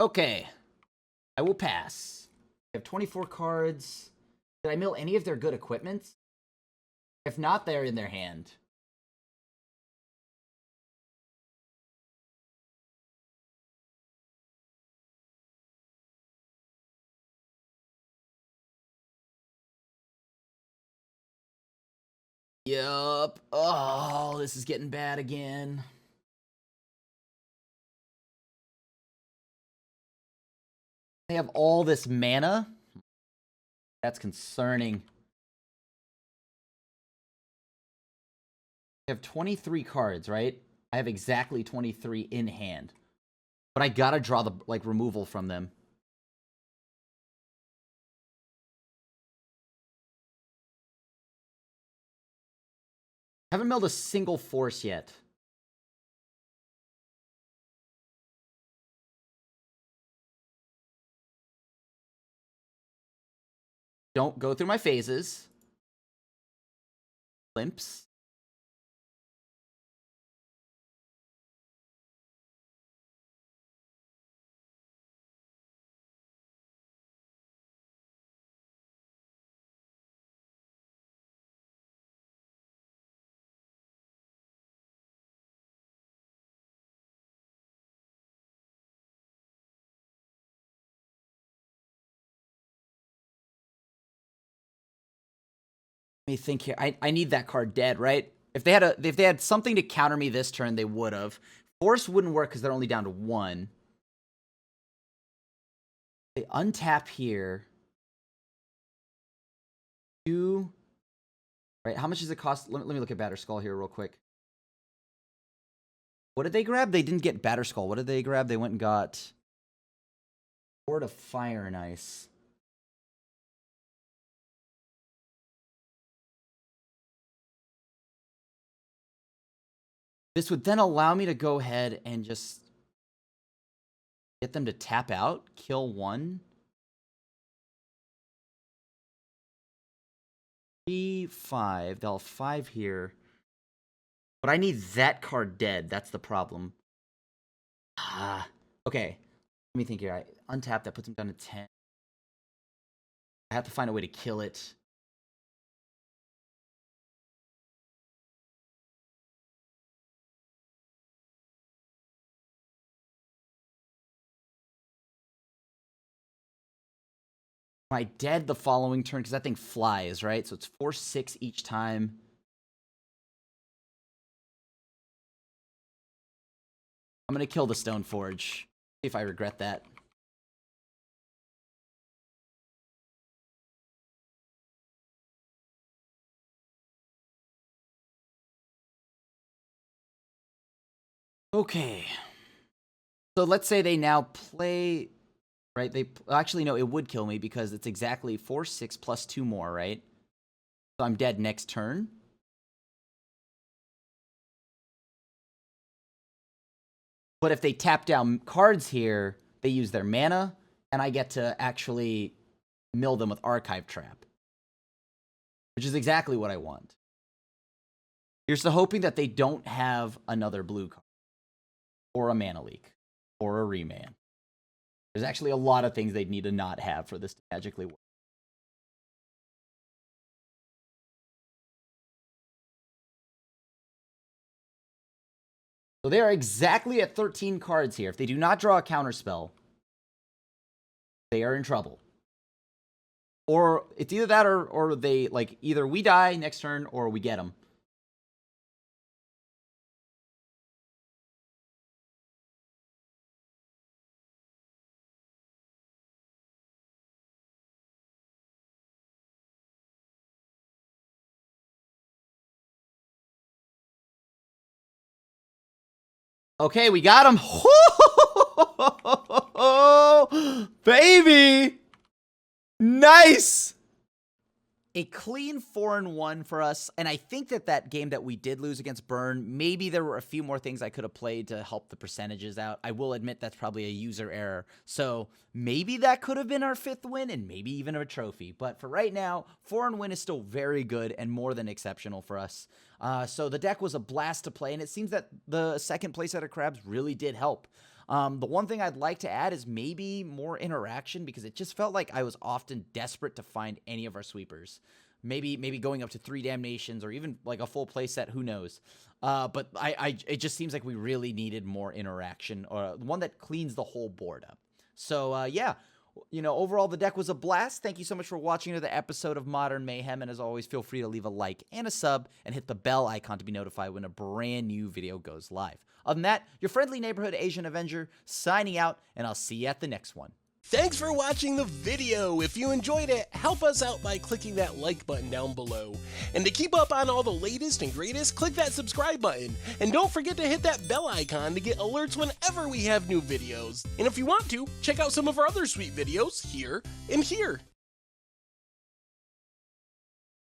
Okay. I will pass. I have 24 cards. Did I mill any of their good equipment? If not, they're in their hand. Yup. Oh, this is getting bad again. They have all this mana. That's concerning. I have 23 cards, right? I have exactly 23 in hand. But I gotta draw the, like, removal from them. Haven't milled a single Force yet. Don't go through my phases. Limps. Let me think here. I need that card dead, right? If they had something to counter me this turn, they would have. Force wouldn't work because they're only down to 1. They untap here. 2. Right, how much does it cost? Let me look at Batterskull here real quick. What did they grab? They didn't get Batterskull. What did they grab? They went and got Sword of Fire and Ice. This would then allow me to go ahead and just get them to tap out, kill 1. 3, 5. They'll have 5 here. But I need that card dead. That's the problem. Okay. Let me think here. I untap that, puts him down to 10. I have to find a way to kill it. Am I dead the following turn? Because that thing flies, right? So it's 4/6 each time. I'm going to kill the Stoneforge. See if I regret that. Okay. So let's say they now play, right? They actually, no, it would kill me because it's exactly 4/6 plus 2 more, right? So I'm dead next turn. But if they tap down cards here, they use their mana, and I get to actually mill them with Archive Trap, which is exactly what I want. Here's to hoping that they don't have another blue card, or a mana leak, or a reman. There's actually a lot of things they'd need to not have for this to magically work. So they are exactly at 13 cards here. If they do not draw a counterspell, they are in trouble. Or it's either that or they, like, either we die next turn or we get them. Okay, we got him. Oh, baby. Nice. A clean 4-1 for us. And I think that game that we did lose against Burn, maybe there were a few more things I could have played to help the percentages out. I will admit that's probably a user error. So maybe that could have been our 5th win and maybe even a trophy. But for right now, 4-1 is still very good and more than exceptional for us. So the deck was a blast to play, and it seems that the second place out of Crabs really did help. The one thing I'd like to add is maybe more interaction, because it just felt like I was often desperate to find any of our sweepers. Maybe going up to 3 Damnations or even like a full play set, who knows. But it just seems like we really needed more interaction, or one that cleans the whole board up. So yeah, you know, overall the deck was a blast. Thank you so much for watching another episode of Modern Mayhem, and as always, feel free to leave a like and a sub and hit the bell icon to be notified when a brand new video goes live. Other than that, your friendly neighborhood Asian Avenger signing out, and I'll see you at the next one. Thanks for watching the video. If you enjoyed it, help us out by clicking that like button down below. And to keep up on all the latest and greatest, click that subscribe button. And don't forget to hit that bell icon to get alerts whenever we have new videos. And if you want to, check out some of our other sweet videos here and here.